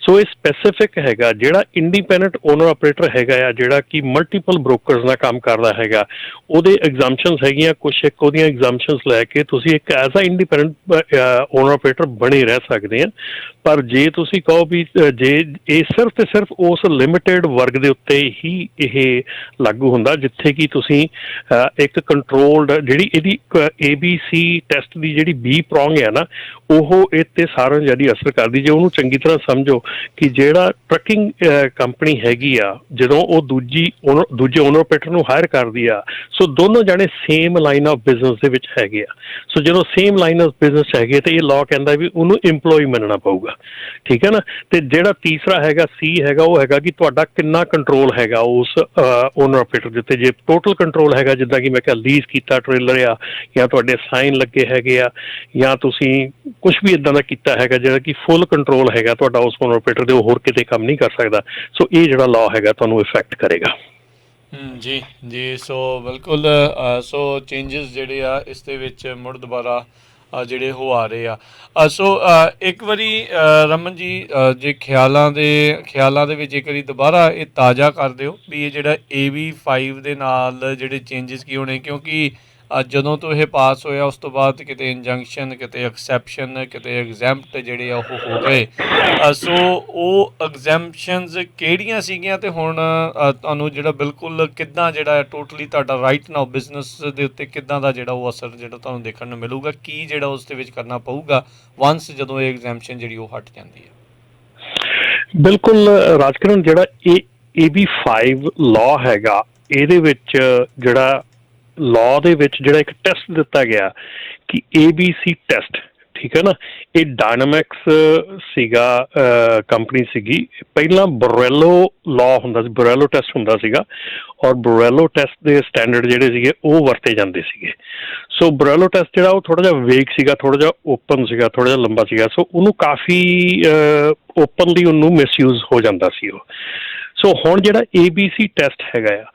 ਸੋ ਇਹ ਸਪੈਸੀਫਿਕ ਹੈਗਾ ਜਿਹੜਾ ਇੰਡੀਪੈਂਡੈਂਟ ਓਨਰ ਆਪਰੇਟਰ ਹੈਗਾ ਆ, ਜਿਹੜਾ ਕਿ ਮਲਟੀਪਲ ਬ੍ਰੋਕਰਸ ਨਾਲ ਕੰਮ ਕਰਦਾ ਹੈਗਾ, ਉਹਦੇ ਐਗਜ਼ਾਮਸ਼ਨਸ ਹੈਗੀਆਂ ਕੁਛ, ਇੱਕ ਉਹਦੀਆਂ ਐਗਜ਼ਾਮਸ਼ਨਸ ਲੈ ਕੇ ਤੁਸੀਂ ਇੱਕ as a independent owner operator ਬਣੇ ਰਹਿ ਸਕਦੇ ਆ। ਪਰ ਜੇ ਤੁਸੀਂ ਕਹੋ ਵੀ ਜੇ ਇਹ ਸਿਰਫ ਤੇ ਸਿਰਫ ਉਸ ਲਿਮਿਟਿਡ ਵਰਗ ਦੇ ਉੱਤੇ ਹੀ ਇਹ ਲਾਗੂ ਹੁੰਦਾ ਜਿੱਥੇ ਕਿ ਤੁਸੀਂ ਇੱਕ ਕੰਟਰੋਲਡ ਜਿਹੜੀ ਇਹਦੀ ABC ਟੈਸਟ ਦੀ ਜਿਹੜੀ B ਪ੍ਰੋਂਗ ਹੈ ਨਾ, ਉਹ ਇਹ 'ਤੇ ਸਾਰਿਆਂ ਨੂੰ ਜ਼ਿਆਦਾ ਅਸਰ ਕਰਦੀ। ਜੇ ਉਹਨੂੰ ਚੰਗੀ ਤਰ੍ਹਾਂ ਸਮਝੋ ਕਿ ਜਿਹੜਾ ਟਰੱਕਿੰਗ ਕੰਪਨੀ ਹੈਗੀ ਆ, ਜਦੋਂ ਉਹ ਦੂਜੇ ਓਨਰ ਆਪਰੇਟਰ ਨੂੰ ਹਾਇਰ ਕਰਦੀ ਆ, ਸੋ ਦੋਨੋਂ ਜਾਣੇ ਸੇਮ ਲਾਈਨ ਆਫ ਬਿਜ਼ਨਸ ਦੇ ਵਿੱਚ ਹੈਗੇ ਆ। ਸੋ ਜਦੋਂ ਸੇਮ ਲਾਈਨ ਆਫ ਬਿਜ਼ਨਸ ਹੈਗੇ ਤਾਂ ਇਹ ਲਾਅ ਕਹਿੰਦਾ ਵੀ ਉਹਨੂੰ ਇੰਪਲੋਈ ਮੰਨਣਾ ਪਊਗਾ, ਠੀਕ ਹੈ ਨਾ। ਤੇ ਜਿਹੜਾ ਤੀਸਰਾ ਹੈਗਾ C ਹੈਗਾ, ਉਹ ਹੈਗਾ ਕਿ ਤੁਹਾਡਾ ਕਿੰਨਾ ਕੰਟਰੋਲ ਹੈਗਾ ਉਸ ਓਨਰ ਆਪਰੇਟਰ ਦੇ ਉੱਤੇ। ਜੇ ਟੋਟਲ ਕੰਟਰੋਲ ਹੈਗਾ, ਜਿੱਦਾਂ ਕਿ ਮੈਂ ਕਿਹਾ ਲੀਜ਼ ਕੀਤਾ ਟ੍ਰੇਲਰ ਆ, ਜਾਂ ਤੁਹਾਡੇ ਸਾਈਨ ਲੱਗੇ ਹੈਗੇ ਆ, ਜਾਂ ਤੁਸੀਂ ਕੁਛ ਵੀ ਇੱਦਾਂ ਦਾ ਕੀਤਾ ਹੈਗਾ ਜਿਹੜਾ ਕਿ ਫੁੱਲ ਕੰਟਰੋਲ ਹੈਗਾ ਤੁਹਾਡਾ ਉਸ ਓਨਰ ਆਪਰੇਟਰ ਦੇ, ਉਹ ਹੋਰ ਕਿਤੇ ਕੰਮ ਨਹੀਂ ਕਰ ਸਕਦਾ। ਸੋ ਇਹ ਜਿਹੜਾ ਲਾਅ ਹੈਗਾ ਤੁਹਾਨੂੰ ਇਫੈਕਟ ਕਰੇਗਾ। ਜੀ ਜੀ, ਸੋ ਬਿਲਕੁਲ ਸੋ ਚੇਂਜਸ ਜਿਹੜੇ ਆ ਇਸ ਦੇ ਵਿੱਚ ਮੁੜ ਦੁਬਾਰਾ ਜਿਹੜੇ ਉਹ ਆ ਰਹੇ ਆ। ਸੋ ਇੱਕ ਵਾਰੀ ਰਮਨ ਜੀ ਜੇ ਖਿਆਲਾਂ ਦੇ ਵਿੱਚ ਇੱਕ ਵਾਰੀ ਦੁਬਾਰਾ ਇਹ ਤਾਜ਼ਾ ਕਰ ਦਿਓ ਵੀ ਇਹ ਜਿਹੜਾ AB5 ਦੇ ਨਾਲ ਜਿਹੜੇ ਚੇਂਜਸ ਕੀ ਹੋਣੇ, ਕਿਉਂਕਿ ਜਦੋਂ ਤੋਂ ਇਹ ਪਾਸ ਹੋਇਆ ਉਸ ਤੋਂ ਬਾਅਦ ਕਿਤੇ ਇੰਜੰਕਸ਼ਨ, ਕਿਤੇ ਐਕਸੈਪਸ਼ਨ, ਕਿਤੇ ਐਗਜ਼ੈਂਪਟ ਜਿਹੜੇ ਆ ਉਹ ਹੋ ਗਏ। ਸੋ ਉਹ ਐਗਜ਼ੈਂਪਸ਼ਨਸ ਕਿਹੜੀਆਂ ਸੀਗੀਆਂ ਅਤੇ ਹੁਣ ਤੁਹਾਨੂੰ ਜਿਹੜਾ ਬਿਲਕੁਲ ਕਿੱਦਾਂ ਜਿਹੜਾ ਟੋਟਲੀ ਤੁਹਾਡਾ ਰਾਈਟ ਨਾਓ ਬਿਜ਼ਨਸ ਦੇ ਉੱਤੇ ਕਿੱਦਾਂ ਦਾ ਜਿਹੜਾ ਉਹ ਅਸਰ ਜਿਹੜਾ ਤੁਹਾਨੂੰ ਦੇਖਣ ਨੂੰ ਮਿਲੂਗਾ, ਕੀ ਜਿਹੜਾ ਉਸ ਦੇ ਵਿੱਚ ਕਰਨਾ ਪਊਗਾ ਵੰਸ ਜਦੋਂ ਇਹ ਐਗਜ਼ੈਂਪਸ਼ਨ ਜਿਹੜੀ ਉਹ ਹਟ ਜਾਂਦੀ ਹੈ? ਬਿਲਕੁਲ ਰਾਜਕਿਰਨ, ਜਿਹੜਾ ਇਹ AB5 ਲਾਅ ਹੈਗਾ, ਇਹਦੇ ਵਿੱਚ ਜਿਹੜਾ ਲਾਅ ਦੇ ਵਿੱਚ ਜਿਹੜਾ ਇੱਕ ਟੈਸਟ ਦਿੱਤਾ ਗਿਆ ਕਿ ABC ਟੈਸਟ, ਠੀਕ ਹੈ ਨਾ, ਇਹ ਡਾਇਨਾਮਿਕਸ ਸੀਗਾ ਕੰਪਨੀ ਸੀਗੀ। ਪਹਿਲਾਂ ਬਰੈਲੋ ਲਾਅ ਹੁੰਦਾ ਸੀ, ਬਰੈਲੋ ਟੈਸਟ ਹੁੰਦਾ ਸੀਗਾ, ਔਰ ਬਰੈਲੋ ਟੈਸਟ ਦੇ ਸਟੈਂਡਰਡ ਜਿਹੜੇ ਸੀਗੇ ਉਹ ਵਰਤੇ ਜਾਂਦੇ ਸੀਗੇ। ਸੋ ਬਰੈਲੋ ਟੈਸਟ ਜਿਹੜਾ ਉਹ ਥੋੜ੍ਹਾ ਜਿਹਾ ਵੇਗ ਸੀਗਾ, ਥੋੜ੍ਹਾ ਜਿਹਾ ਓਪਨ ਸੀਗਾ, ਥੋੜ੍ਹਾ ਜਿਹਾ ਲੰਬਾ ਸੀਗਾ। ਸੋ ਉਹਨੂੰ ਕਾਫੀ ਓਪਨਲੀ ਉਹਨੂੰ ਮਿਸਯੂਜ਼ ਹੋ ਜਾਂਦਾ ਸੀ ਉਹ। ਸੋ ਹੁਣ ਜਿਹੜਾ ABC ਟੈਸਟ ਹੈਗਾ ਆ,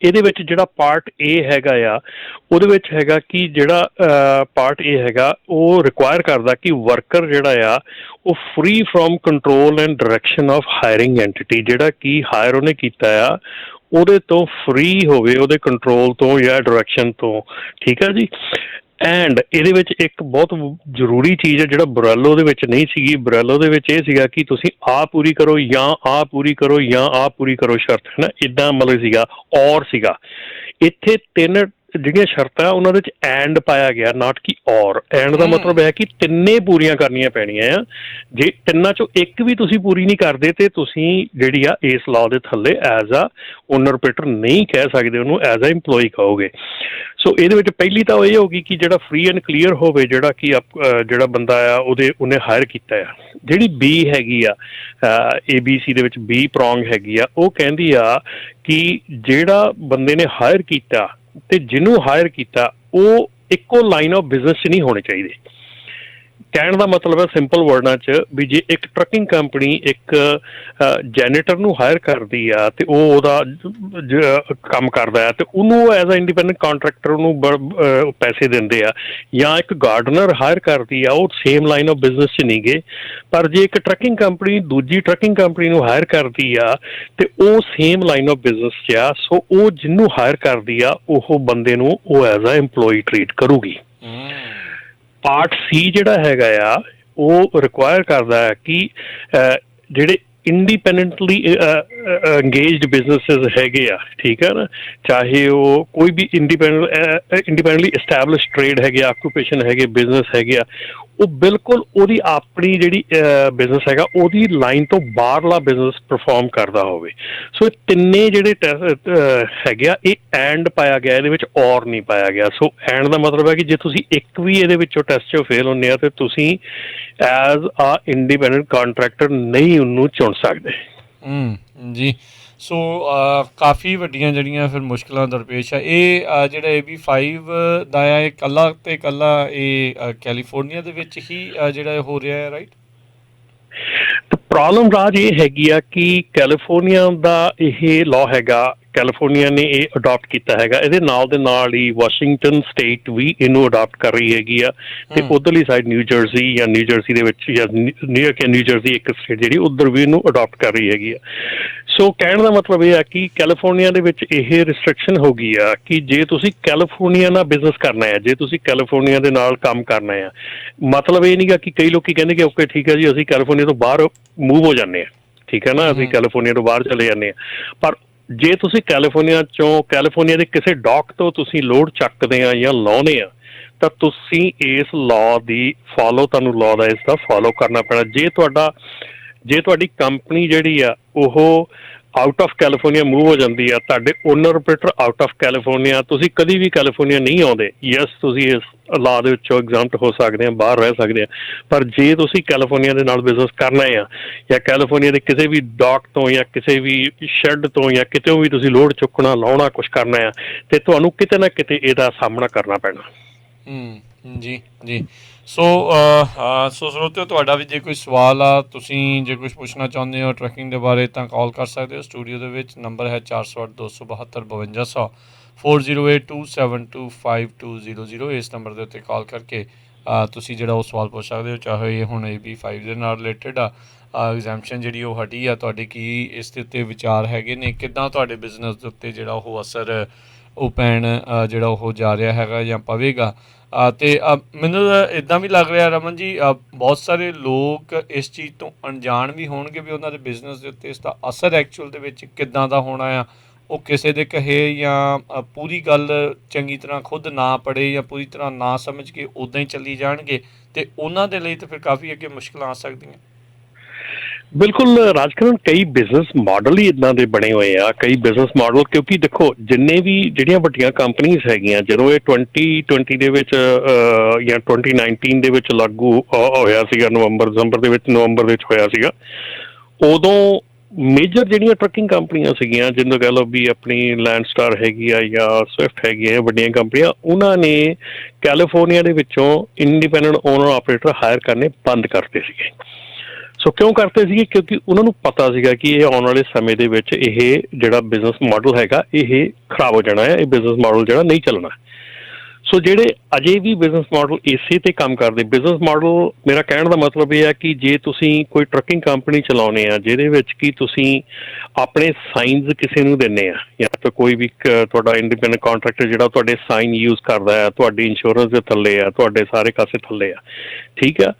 ਇਹਦੇ ਵਿੱਚ ਜਿਹੜਾ ਪਾਰਟ A ਹੈਗਾ ਆ, ਉਹਦੇ ਵਿੱਚ ਹੈਗਾ ਕਿ ਜਿਹੜਾ ਪਾਰਟ A ਹੈਗਾ ਉਹ ਰਿਕੁਆਇਰ ਕਰਦਾ ਕਿ ਵਰਕਰ ਜਿਹੜਾ ਆ ਉਹ free from control and direction of hiring NTT, ਜਿਹੜਾ ਕਿ ਹਾਇਰ ਉਹਨੇ ਕੀਤਾ ਆ ਉਹਦੇ ਤੋਂ ਫਰੀ ਹੋਵੇ, ਉਹਦੇ ਕੰਟਰੋਲ ਤੋਂ ਜਾਂ ਡਾਇਰੈਕਸ਼ਨ ਤੋਂ, ਠੀਕ ਹੈ ਜੀ। ਐਂਡ ਇਹਦੇ ਵਿੱਚ ਇੱਕ ਬਹੁਤ ਜ਼ਰੂਰੀ ਚੀਜ਼ ਹੈ ਜਿਹੜਾ ਬਰੈਲੋ ਦੇ ਵਿੱਚ ਨਹੀਂ ਸੀਗੀ। ਬਰੈਲੋ ਦੇ ਵਿੱਚ ਇਹ ਸੀਗਾ ਕਿ ਤੁਸੀਂ ਆਹ ਪੂਰੀ ਕਰੋ ਜਾਂ ਆਹ ਪੂਰੀ ਕਰੋ ਜਾਂ ਆਹ ਪੂਰੀ ਕਰੋ ਸ਼ਰਤ, ਹੈ ਨਾ, ਇੱਦਾਂ ਮਤਲਬ ਸੀਗਾ। ਔਰ ਸੀਗਾ ਇੱਥੇ ਤਿੰਨ ਜਿਹੜੀਆਂ ਸ਼ਰਤਾਂ ਉਹਨਾਂ ਦੇ ਵਿੱਚ ਐਂਡ ਪਾਇਆ ਗਿਆ, ਨਾਟ ਕਿ ਔਰ। ਐਂਡ ਦਾ ਮਤਲਬ ਹੈ ਕਿ ਤਿੰਨੇ ਪੂਰੀਆਂ ਕਰਨੀਆਂ ਪੈਣੀਆਂ ਆ। ਜੇ ਤਿੰਨਾਂ ਚੋਂ ਇੱਕ ਵੀ ਤੁਸੀਂ ਪੂਰੀ ਨਹੀਂ ਕਰਦੇ ਤੇ ਤੁਸੀਂ ਜਿਹੜੀ ਆ ਇਸ ਲਾਅ ਦੇ ਥੱਲੇ ਐਜ਼ ਆ ਓਨਰ ਆਪਰੇਟਰ ਨਹੀਂ ਕਹਿ ਸਕਦੇ, ਉਹਨੂੰ ਐਜ਼ ਆ ਇੰਪਲੋਈ ਕਹੋਗੇ। ਸੋ ਇਹਦੇ ਵਿੱਚ ਪਹਿਲੀ ਤਾਂ ਇਹ ਹੋਗੀ ਕਿ ਜਿਹੜਾ ਫਰੀ ਐਂਡ ਕਲੀਅਰ ਹੋਵੇ, ਜਿਹੜਾ ਕਿ ਜਿਹੜਾ ਬੰਦਾ ਆ ਉਹਨੇ ਹਾਇਰ ਕੀਤਾ ਆ। ਜਿਹੜੀ B ਹੈਗੀ ਆ ABC ਦੇ ਵਿੱਚ B ਪ੍ਰੋਂਗ ਹੈਗੀ ਆ, ਉਹ ਕਹਿੰਦੀ ਆ ਕਿ ਜਿਹੜਾ ਬੰਦੇ ਨੇ ਹਾਇਰ ਕੀਤਾ ਤੇ ਜਿਹਨੂੰ ਹਾਇਰ ਕੀਤਾ ਉਹ ਇੱਕੋ ਲਾਈਨ ਆਫ ਬਿਜ਼ਨਸ 'ਚ ਨਹੀਂ ਹੋਣੇ ਚਾਹੀਦੇ। ਕਹਿਣ ਦਾ ਮਤਲਬ ਹੈ ਸਿੰਪਲ ਵਰਡਾਂ 'ਚ ਵੀ ਜੇ ਇੱਕ ਟਰੱਕਿੰਗ ਕੰਪਨੀ ਇੱਕ ਜੈਨੇਟਰ ਨੂੰ ਹਾਇਰ ਕਰਦੀ ਆ ਤੇ ਉਹ ਉਹਦਾ ਕੰਮ ਕਰਦਾ ਆ ਤੇ ਉਹਨੂੰ ਐਜ਼ ਅ ਇੰਡੀਪੈਂਡੈਂਟ ਕਾਂਟਰੈਕਟਰ ਉਹਨੂੰ ਪੈਸੇ ਦਿੰਦੇ ਆ, ਜਾਂ ਇੱਕ ਗਾਰਡਨਰ ਹਾਇਰ ਕਰਦੀ ਆ, ਉਹ ਸੇਮ ਲਾਈਨ ਆਫ ਬਿਜ਼ਨਸ 'ਚ ਨਹੀਂ ਗਏ। ਪਰ ਜੇ ਇੱਕ ਟਰੱਕਿੰਗ ਕੰਪਨੀ ਦੂਜੀ ਟਰੱਕਿੰਗ ਕੰਪਨੀ ਨੂੰ ਹਾਇਰ ਕਰਦੀ ਆ ਤੇ ਉਹ ਸੇਮ ਲਾਈਨ ਆਫ ਬਿਜ਼ਨਸ 'ਚ ਆ, ਸੋ ਉਹ ਜਿਹਨੂੰ ਹਾਇਰ ਕਰਦੀ ਆ ਉਹ ਬੰਦੇ ਨੂੰ ਉਹ ਐਜ਼ ਅ ਇੰਪਲੋਈ ਟਰੀਟ ਕਰੂਗੀ। ਪਾਰਟ C ਜਿਹੜਾ ਹੈਗਾ ਆ ਉਹ ਰਿਕੁਆਇਰ ਕਰਦਾ ਹੈ ਕਿ ਜਿਹੜੇ ਇੰਡੀਪੈਂਡੈਂਟਲੀ ਇੰਗੇਜਡ ਬਿਜ਼ਨਸਿਸ ਹੈਗੇ ਆ, ਠੀਕ ਹੈ ਨਾ, ਚਾਹੇ ਉਹ ਕੋਈ ਵੀ ਇੰਡੀਪੈਂਡੈਂਟਲੀ ਐਸਟੈਬਲਿਸ਼ ਟ੍ਰੇਡ ਹੈਗੇ, ਆਕੂਪੇਸ਼ਨ ਹੈਗੇ, ਬਿਜ਼ਨਸ ਹੈਗੇ ਆ, ਉਹ ਬਿਲਕੁਲ ਉਹਦੀ ਆਪਣੀ ਜਿਹੜੀ ਬਿਜ਼ਨਸ ਹੈਗਾ ਉਹਦੀ ਲਾਈਨ ਤੋਂ ਬਾਹਰਲਾ ਬਿਜ਼ਨਸ ਪਰਫੋਰਮ ਕਰਦਾ ਹੋਵੇ। ਸੋ ਇਹ ਤਿੰਨੇ ਜਿਹੜੇ ਟੈਸਟ ਹੈਗੇ ਆ ਇਹ ਐਂਡ ਪਾਇਆ ਗਿਆ, ਇਹਦੇ ਵਿੱਚ ਔਰ ਨਹੀਂ ਪਾਇਆ ਗਿਆ। ਸੋ ਐਂਡ ਦਾ ਮਤਲਬ ਹੈ ਕਿ ਜੇ ਤੁਸੀਂ ਇੱਕ ਵੀ ਇਹਦੇ ਵਿੱਚੋਂ ਟੈਸਟ 'ਚੋਂ ਫੇਲ ਹੁੰਦੇ ਆ ਤੇ ਤੁਸੀਂ ਐਜ਼ ਆ ਇੰਡੀਪੈਂਡੈਂਟ ਕਾਂਟਰੈਕਟਰ ਨਹੀਂ ਉਹਨੂੰ ਚੁਣ ਸਕਦੇ। ਜੀ। ਸੋ ਕਾਫੀ ਵੱਡੀਆਂ ਜਿਹੜੀਆਂ ਫਿਰ ਮੁਸ਼ਕਲਾਂ ਦਰਪੇਸ਼ ਆ ਇਹ ਜਿਹੜਾ AB5 ਦਾ ਆ ਇਹ ਇਕੱਲਾ ਤੇ ਇਕੱਲਾ ਇਹ ਕੈਲੀਫੋਰਨੀਆ ਦੇ ਵਿੱਚ ਹੀ ਜਿਹੜਾ ਇਹ ਹੋ ਰਿਹਾ ਹੈ, ਰਾਈਟ? ਤੇ ਪ੍ਰੋਬਲਮ ਰਾਜ ਇਹ ਹੈਗੀ ਆ ਕਿ ਕੈਲੀਫੋਰਨੀਆ ਦਾ ਇਹ ਲਾਅ ਹੈਗਾ, ਕੈਲੀਫੋਰਨੀਆ ਨੇ ਇਹ ਅਡਾਪਟ ਕੀਤਾ ਹੈਗਾ, ਇਹਦੇ ਨਾਲ ਦੇ ਨਾਲ ਹੀ ਵਾਸ਼ਿੰਗਟਨ ਸਟੇਟ ਵੀ ਇਹਨੂੰ ਅਡਾਪਟ ਕਰ ਰਹੀ ਹੈਗੀ ਆ, ਤੇ ਉਧਰਲੀ ਸਾਈਡ ਨਿਊ ਜਰਸੀ ਦੇ ਵਿੱਚ ਜਾਂ ਨਿਊ ਜਰਸੀ ਇੱਕ ਸਟੇਟ ਜਿਹੜੀ ਉਧਰ ਵੀ ਇਹਨੂੰ ਅਡਾਪਟ ਕਰ ਰਹੀ ਹੈਗੀ ਆ। ਸੋ ਕਹਿਣ ਦਾ ਮਤਲਬ ਇਹ ਆ ਕਿ ਕੈਲੀਫੋਰਨੀਆ ਦੇ ਵਿੱਚ ਇਹ ਰਿਸਟ੍ਰਿਕਸ਼ਨ ਹੋ ਗਈ ਆ ਕਿ ਜੇ ਤੁਸੀਂ ਕੈਲੀਫੋਰਨੀਆ ਨਾਲ ਬਿਜ਼ਨਸ ਕਰਨਾ ਹੈ, ਜੇ ਤੁਸੀਂ ਕੈਲੀਫੋਰਨੀਆ ਦੇ ਨਾਲ ਕੰਮ ਕਰਨਾ ਆ, ਮਤਲਬ ਇਹ ਨਹੀਂਗਾ ਕਿ ਕਈ ਲੋਕੀ ਕਹਿੰਦੇ ਕਿ ਓਕੇ ਠੀਕ ਹੈ ਜੀ ਅਸੀਂ ਕੈਲੀਫੋਰਨੀਆ ਤੋਂ ਬਾਹਰ ਮੂਵ ਹੋ ਜਾਂਦੇ ਹਾਂ, ਠੀਕ ਹੈ ਨਾ, ਅਸੀਂ ਕੈਲੀਫੋਰਨੀਆ ਤੋਂ ਬਾਹਰ ਚਲੇ ਜਾਂਦੇ ਹਾਂ। ਪਰ ਜੇ ਤੁਸੀਂ ਕੈਲੀਫੋਰਨੀਆ ਦੇ ਕਿਸੇ ਡਾਕ ਤੋਂ ਤੁਸੀਂ ਲੋਡ ਚੱਕਦੇ ਆ ਜਾਂ ਲਾਉਂਦੇ ਆ ਤਾਂ ਤੁਸੀਂ ਇਸ ਲਾਅ ਦੀ ਤੁਹਾਨੂੰ ਲਾਅ ਦਾ ਇਸ ਦਾ ਫੋਲੋ ਕਰਨਾ ਪੈਣਾ। ਜੇ ਤੁਹਾਡੀ ਕੰਪਨੀ ਜਿਹੜੀ ਆ ਉਹ ਆਊਟ ਆਫ ਕੈਲੀਫੋਰਨੀਆ ਮੂਵ ਹੋ ਜਾਂਦੀ ਆ, ਤੁਹਾਡੇ owner operator out of California, ਤੁਸੀਂ ਕਦੀ ਵੀ ਕੈਲੀਫੋਰਨੀਆ ਨਹੀਂ ਆਉਂਦੇ, ਯੈਸ ਤੁਸੀਂ ਇਸ ਲਾਅ ਦੇ ਵਿੱਚੋਂ ਐਗਜ਼ੈਂਪਟ ਹੋ ਸਕਦੇ ਆ, ਬਾਹਰ ਰਹਿ ਸਕਦੇ ਆ, ਪਰ ਜੇ ਤੁਸੀਂ ਕੈਲੀਫੋਰਨੀਆ ਦੇ ਨਾਲ ਬਿਜ਼ਨਸ ਕਰਨਾ ਆ ਜਾਂ ਕੈਲੀਫੋਰਨੀਆ ਦੇ ਕਿਸੇ ਵੀ ਡਾਕ ਤੋਂ ਜਾਂ ਕਿਸੇ ਵੀ ਸ਼ੈੱਡ ਤੋਂ ਜਾਂ ਕਿਤੇ ਵੀ ਤੁਸੀਂ ਲੋਡ ਚੁੱਕਣਾ ਲਾਉਣਾ ਕੁਛ ਕਰਨਾ ਆ, ਤੇ ਤੁਹਾਨੂੰ ਕਿਤੇ ਨਾ ਕਿਤੇ ਇਹਦਾ ਸਾਹਮਣਾ ਕਰਨਾ ਪੈਣਾ। ਜੀ ਜੀ। ਸੋ ਸਰੋਤਿਓ ਤੁਹਾਡਾ ਵੀ ਜੇ ਕੋਈ ਸਵਾਲ ਆ, ਤੁਸੀਂ ਜੇ ਕੁਛ ਪੁੱਛਣਾ ਚਾਹੁੰਦੇ ਹੋ ਟਰੈਕਿੰਗ ਦੇ ਬਾਰੇ ਤਾਂ ਕਾਲ ਕਰ ਸਕਦੇ ਹੋ ਸਟੂਡੀਓ ਦੇ ਵਿੱਚ। ਨੰਬਰ ਹੈ 408-272-5200 4082725200। ਇਸ ਨੰਬਰ ਦੇ ਉੱਤੇ ਕਾਲ ਕਰਕੇ ਤੁਸੀਂ ਜਿਹੜਾ ਉਹ ਸਵਾਲ ਪੁੱਛ ਸਕਦੇ ਹੋ, ਚਾਹੇ ਇਹ ਹੁਣ AB5 ਦੇ ਨਾਲ ਰਿਲੇਟਡ ਆ, ਐਗਜ਼ੈਂਪਸ਼ਨ ਜਿਹੜੀ ਉਹ ਹਟੀ ਆ, ਤੁਹਾਡੇ ਕੀ ਇਸ ਦੇ ਉੱਤੇ ਵਿਚਾਰ ਹੈਗੇ ਨੇ, ਕਿੱਦਾਂ ਤੁਹਾਡੇ ਬਿਜ਼ਨਸ ਦੇ ਉੱਤੇ ਜਿਹੜਾ ਉਹ ਅਸਰ ਉਹ ਪੈਣ ਜਿਹੜਾ ਉਹ ਜਾ ਰਿਹਾ ਹੈਗਾ ਜਾਂ ਪਵੇਗਾ। ਅਤੇ ਮੈਨੂੰ ਇੱਦਾਂ ਵੀ ਲੱਗ ਰਿਹਾ ਰਮਨ ਜੀ, ਬਹੁਤ ਸਾਰੇ ਲੋਕ ਇਸ ਚੀਜ਼ ਤੋਂ ਅਣਜਾਣ ਵੀ ਹੋਣਗੇ ਵੀ ਉਹਨਾਂ ਦੇ ਬਿਜ਼ਨਸ ਦੇ ਉੱਤੇ ਇਸ ਦਾ ਅਸਰ ਐਕਚੁਅਲ ਦੇ ਵਿੱਚ ਕਿੱਦਾਂ ਦਾ ਹੋਣਾ ਆ। ਉਹ ਕਿਸੇ ਦੇ ਕਹੇ ਜਾਂ ਪੂਰੀ ਗੱਲ ਚੰਗੀ ਤਰ੍ਹਾਂ ਖੁਦ ਨਾ ਪੜ੍ਹੇ ਜਾਂ ਪੂਰੀ ਤਰ੍ਹਾਂ ਨਾ ਸਮਝ ਕੇ ਉੱਦਾਂ ਹੀ ਚੱਲੀ ਜਾਣਗੇ, ਅਤੇ ਉਹਨਾਂ ਦੇ ਲਈ ਤਾਂ ਫਿਰ ਕਾਫੀ ਅੱਗੇ ਮੁਸ਼ਕਿਲਾਂ ਆ ਸਕਦੀਆਂ। ਬਿਲਕੁਲ ਰਾਜਕਰਨ, ਕਈ ਬਿਜ਼ਨਸ ਮਾਡਲ ਹੀ ਇੱਦਾਂ ਦੇ ਬਣੇ ਹੋਏ ਆ, ਕਈ ਬਿਜ਼ਨਸ ਮਾਡਲ, ਕਿਉਂਕਿ ਦੇਖੋ ਜਿੰਨੇ ਵੀ ਜਿਹੜੀਆਂ ਵੱਡੀਆਂ ਕੰਪਨੀਜ਼ ਹੈਗੀਆਂ, ਜਦੋਂ ਇਹ 2020 ਦੇ ਵਿੱਚ ਜਾਂ 2019 ਦੇ ਵਿੱਚ ਲਾਗੂ ਹੋਇਆ ਸੀਗਾ, ਨਵੰਬਰ ਦੇ ਵਿੱਚ ਹੋਇਆ ਸੀਗਾ, ਉਦੋਂ ਮੇਜਰ ਜਿਹੜੀਆਂ ਟਰੱਕਿੰਗ ਕੰਪਨੀਆਂ ਸੀਗੀਆਂ, ਜਿਹਨੂੰ ਕਹਿ ਲਓ ਵੀ ਆਪਣੀ ਲੈਂਡਸਟਾਰ ਹੈਗੀ ਆ ਜਾਂ ਸਵਿਫਟ ਹੈਗੀ ਆ, ਵੱਡੀਆਂ ਕੰਪਨੀਆਂ, ਉਹਨਾਂ ਨੇ ਕੈਲੀਫੋਰਨੀਆ ਦੇ ਵਿੱਚੋਂ ਇੰਡੀਪੈਂਡੈਂਟ ਓਨਰ ਆਪਰੇਟਰ ਹਾਇਰ ਕਰਨੇ ਬੰਦ ਕਰਤੇ ਸੀਗੇ। ਸੋ ਕਿਉਂ ਕਰਦੇ ਸੀਗੇ? ਕਿਉਂਕਿ ਉਹਨਾਂ ਨੂੰ ਪਤਾ ਸੀਗਾ ਕਿ ਇਹ ਆਉਣ ਵਾਲੇ ਸਮੇਂ ਦੇ ਵਿੱਚ ਇਹ ਜਿਹੜਾ ਬਿਜ਼ਨਸ ਮਾਡਲ ਹੈਗਾ ਇਹ ਖਰਾਬ ਹੋ ਜਾਣਾ ਹੈ, ਇਹ ਬਿਜ਼ਨਸ ਮਾਡਲ ਜਿਹੜਾ ਨਹੀਂ ਚੱਲਣਾ। ਸੋ ਜਿਹੜੇ ਅਜੇ ਵੀ ਬਿਜ਼ਨਸ ਮਾਡਲ ਇਸੇ 'ਤੇ ਕੰਮ ਕਰਦੇ, ਬਿਜ਼ਨਸ ਮਾਡਲ, ਮੇਰਾ ਕਹਿਣ ਦਾ ਮਤਲਬ ਇਹ ਹੈ ਕਿ ਜੇ ਤੁਸੀਂ ਕੋਈ ਟਰੱਕਿੰਗ ਕੰਪਨੀ ਚਲਾਉਂਦੇ ਆ ਜਿਹਦੇ ਵਿੱਚ ਕਿ ਤੁਸੀਂ ਆਪਣੇ ਸਾਈਨਸ ਕਿਸੇ ਨੂੰ ਦਿੰਦੇ ਆ, ਜਾਂ ਤਾਂ ਕੋਈ ਵੀ ਤੁਹਾਡਾ ਇੰਡੀਪੈਂਡੈਂਟ ਕਾਂਟਰੈਕਟਰ ਜਿਹੜਾ ਤੁਹਾਡੇ ਸਾਈਨ ਯੂਜ਼ ਕਰਦਾ ਆ, ਤੁਹਾਡੀ ਇੰਸ਼ੋਰੈਂਸ ਦੇ ਥੱਲੇ ਆ, ਤੁਹਾਡੇ ਸਾਰੇ ਕਾਸੇ ਥੱਲੇ ਆ, ਠੀਕ ਆ,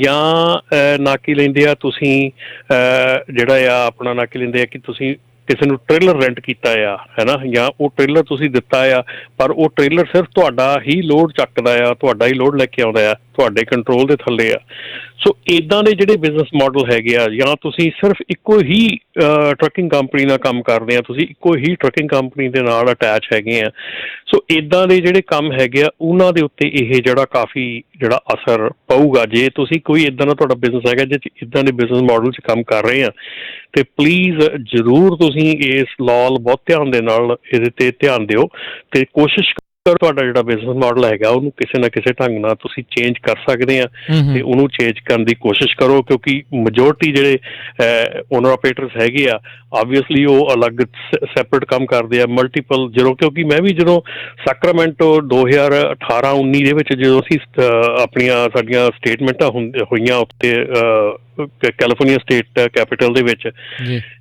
ਜਾਂ ਨਾਕੀ ਲੈਂਦੇ ਆ ਤੁਸੀਂ ਜਿਹੜਾ ਆ ਆਪਣਾ ਨਾਕੀ ਲੈਂਦੇ ਆ ਕਿ ਤੁਸੀਂ ਕਿਸੇ ਨੂੰ ਟ੍ਰੇਲਰ ਰੈਂਟ ਕੀਤਾ ਆ, ਹੈ ਨਾ, ਜਾਂ ਉਹ ਟ੍ਰੇਲਰ ਤੁਸੀਂ ਦਿੱਤਾ ਆ, ਪਰ ਉਹ ਟ੍ਰੇਲਰ ਸਿਰਫ ਤੁਹਾਡਾ ਹੀ ਲੋਡ ਚੱਕਦਾ ਆ, ਤੁਹਾਡਾ ਹੀ ਲੋਡ ਲੈ ਕੇ ਆਉਂਦਾ ਆ, ਤੁਹਾਡੇ ਕੰਟਰੋਲ ਦੇ ਥੱਲੇ ਆ। ਸੋ ਇੱਦਾਂ ਦੇ ਜਿਹੜੇ ਬਿਜ਼ਨਸ ਮਾਡਲ ਹੈਗੇ ਆ, ਜਾਂ ਤੁਸੀਂ ਸਿਰਫ ਇੱਕੋ ਹੀ ਟਰੱਕਿੰਗ ਕੰਪਨੀ ਨਾਲ ਕੰਮ ਕਰਦੇ ਆ, ਤੁਸੀਂ ਇੱਕੋ ਹੀ ਟਰੱਕਿੰਗ ਕੰਪਨੀ ਦੇ ਨਾਲ ਅਟੈਚ ਹੈਗੇ ਆ, ਸੋ ਇੱਦਾਂ ਦੇ ਜਿਹੜੇ ਕੰਮ ਹੈਗੇ ਆ ਉਹਨਾਂ ਦੇ ਉੱਤੇ ਇਹ ਜਿਹੜਾ ਕਾਫੀ ਜਿਹੜਾ ਅਸਰ ਪਊਗਾ। ਜੇ ਤੁਸੀਂ ਕੋਈ ਇੱਦਾਂ ਦਾ ਤੁਹਾਡਾ ਬਿਜ਼ਨਸ ਹੈਗਾ ਜੇ ਇੱਦਾਂ ਦੇ ਬਿਜ਼ਨਸ ਮਾਡਲ 'ਚ ਕੰਮ ਕਰ ਰਹੇ ਆ, ਤੇ ਪਲੀਜ਼ ਜ਼ਰੂਰ ਤੁਸੀਂ ਇਸ ਲਾਅ ਬਹੁਤ ਧਿਆਨ ਦੇ ਨਾਲ ਇਹਦੇ 'ਤੇ ਧਿਆਨ ਦਿਓ ਤੇ ਕੋਸ਼ਿਸ਼ ਕਰੋ ਤੁਹਾਡਾ ਜਿਹੜਾ ਬਿਜ਼ਨਸ ਮਾਡਲ ਹੈਗਾ ਉਹਨੂੰ ਕਿਸੇ ਨਾ ਕਿਸੇ ਢੰਗ ਨਾਲ ਤੁਸੀਂ ਚੇਂਜ ਕਰ ਸਕਦੇ ਆ, ਤੇ ਉਹਨੂੰ ਚੇਂਜ ਕਰਨ ਦੀ ਕੋਸ਼ਿਸ਼ ਕਰੋ, ਕਿਉਂਕਿ ਮੈਜੋਰਟੀ ਜਿਹੜੇ ਓਨਰ ਆਪਰੇਟਰਸ ਹੈਗੇ ਆ ਆਬਵੀਅਸਲੀ ਉਹ ਅਲੱਗ ਸੈਪਰੇਟ ਕੰਮ ਕਰਦੇ ਆ, ਮਲਟੀਪਲ, ਕਿਉਂਕਿ ਮੈਂ ਵੀ ਜਦੋਂ ਸੈਕਰਾਮੈਂਟੋ 2018-19 ਦੇ ਵਿੱਚ ਜਦੋਂ ਅਸੀਂ ਸਾਡੀਆਂ ਸਟੇਟਮੈਂਟਾਂ ਹੋਈਆਂ ਉੱਤੇ ਕੈਲੀਫੋਰਨੀਆ ਸਟੇਟ ਕੈਪੀਟਲ ਦੇ ਵਿੱਚ,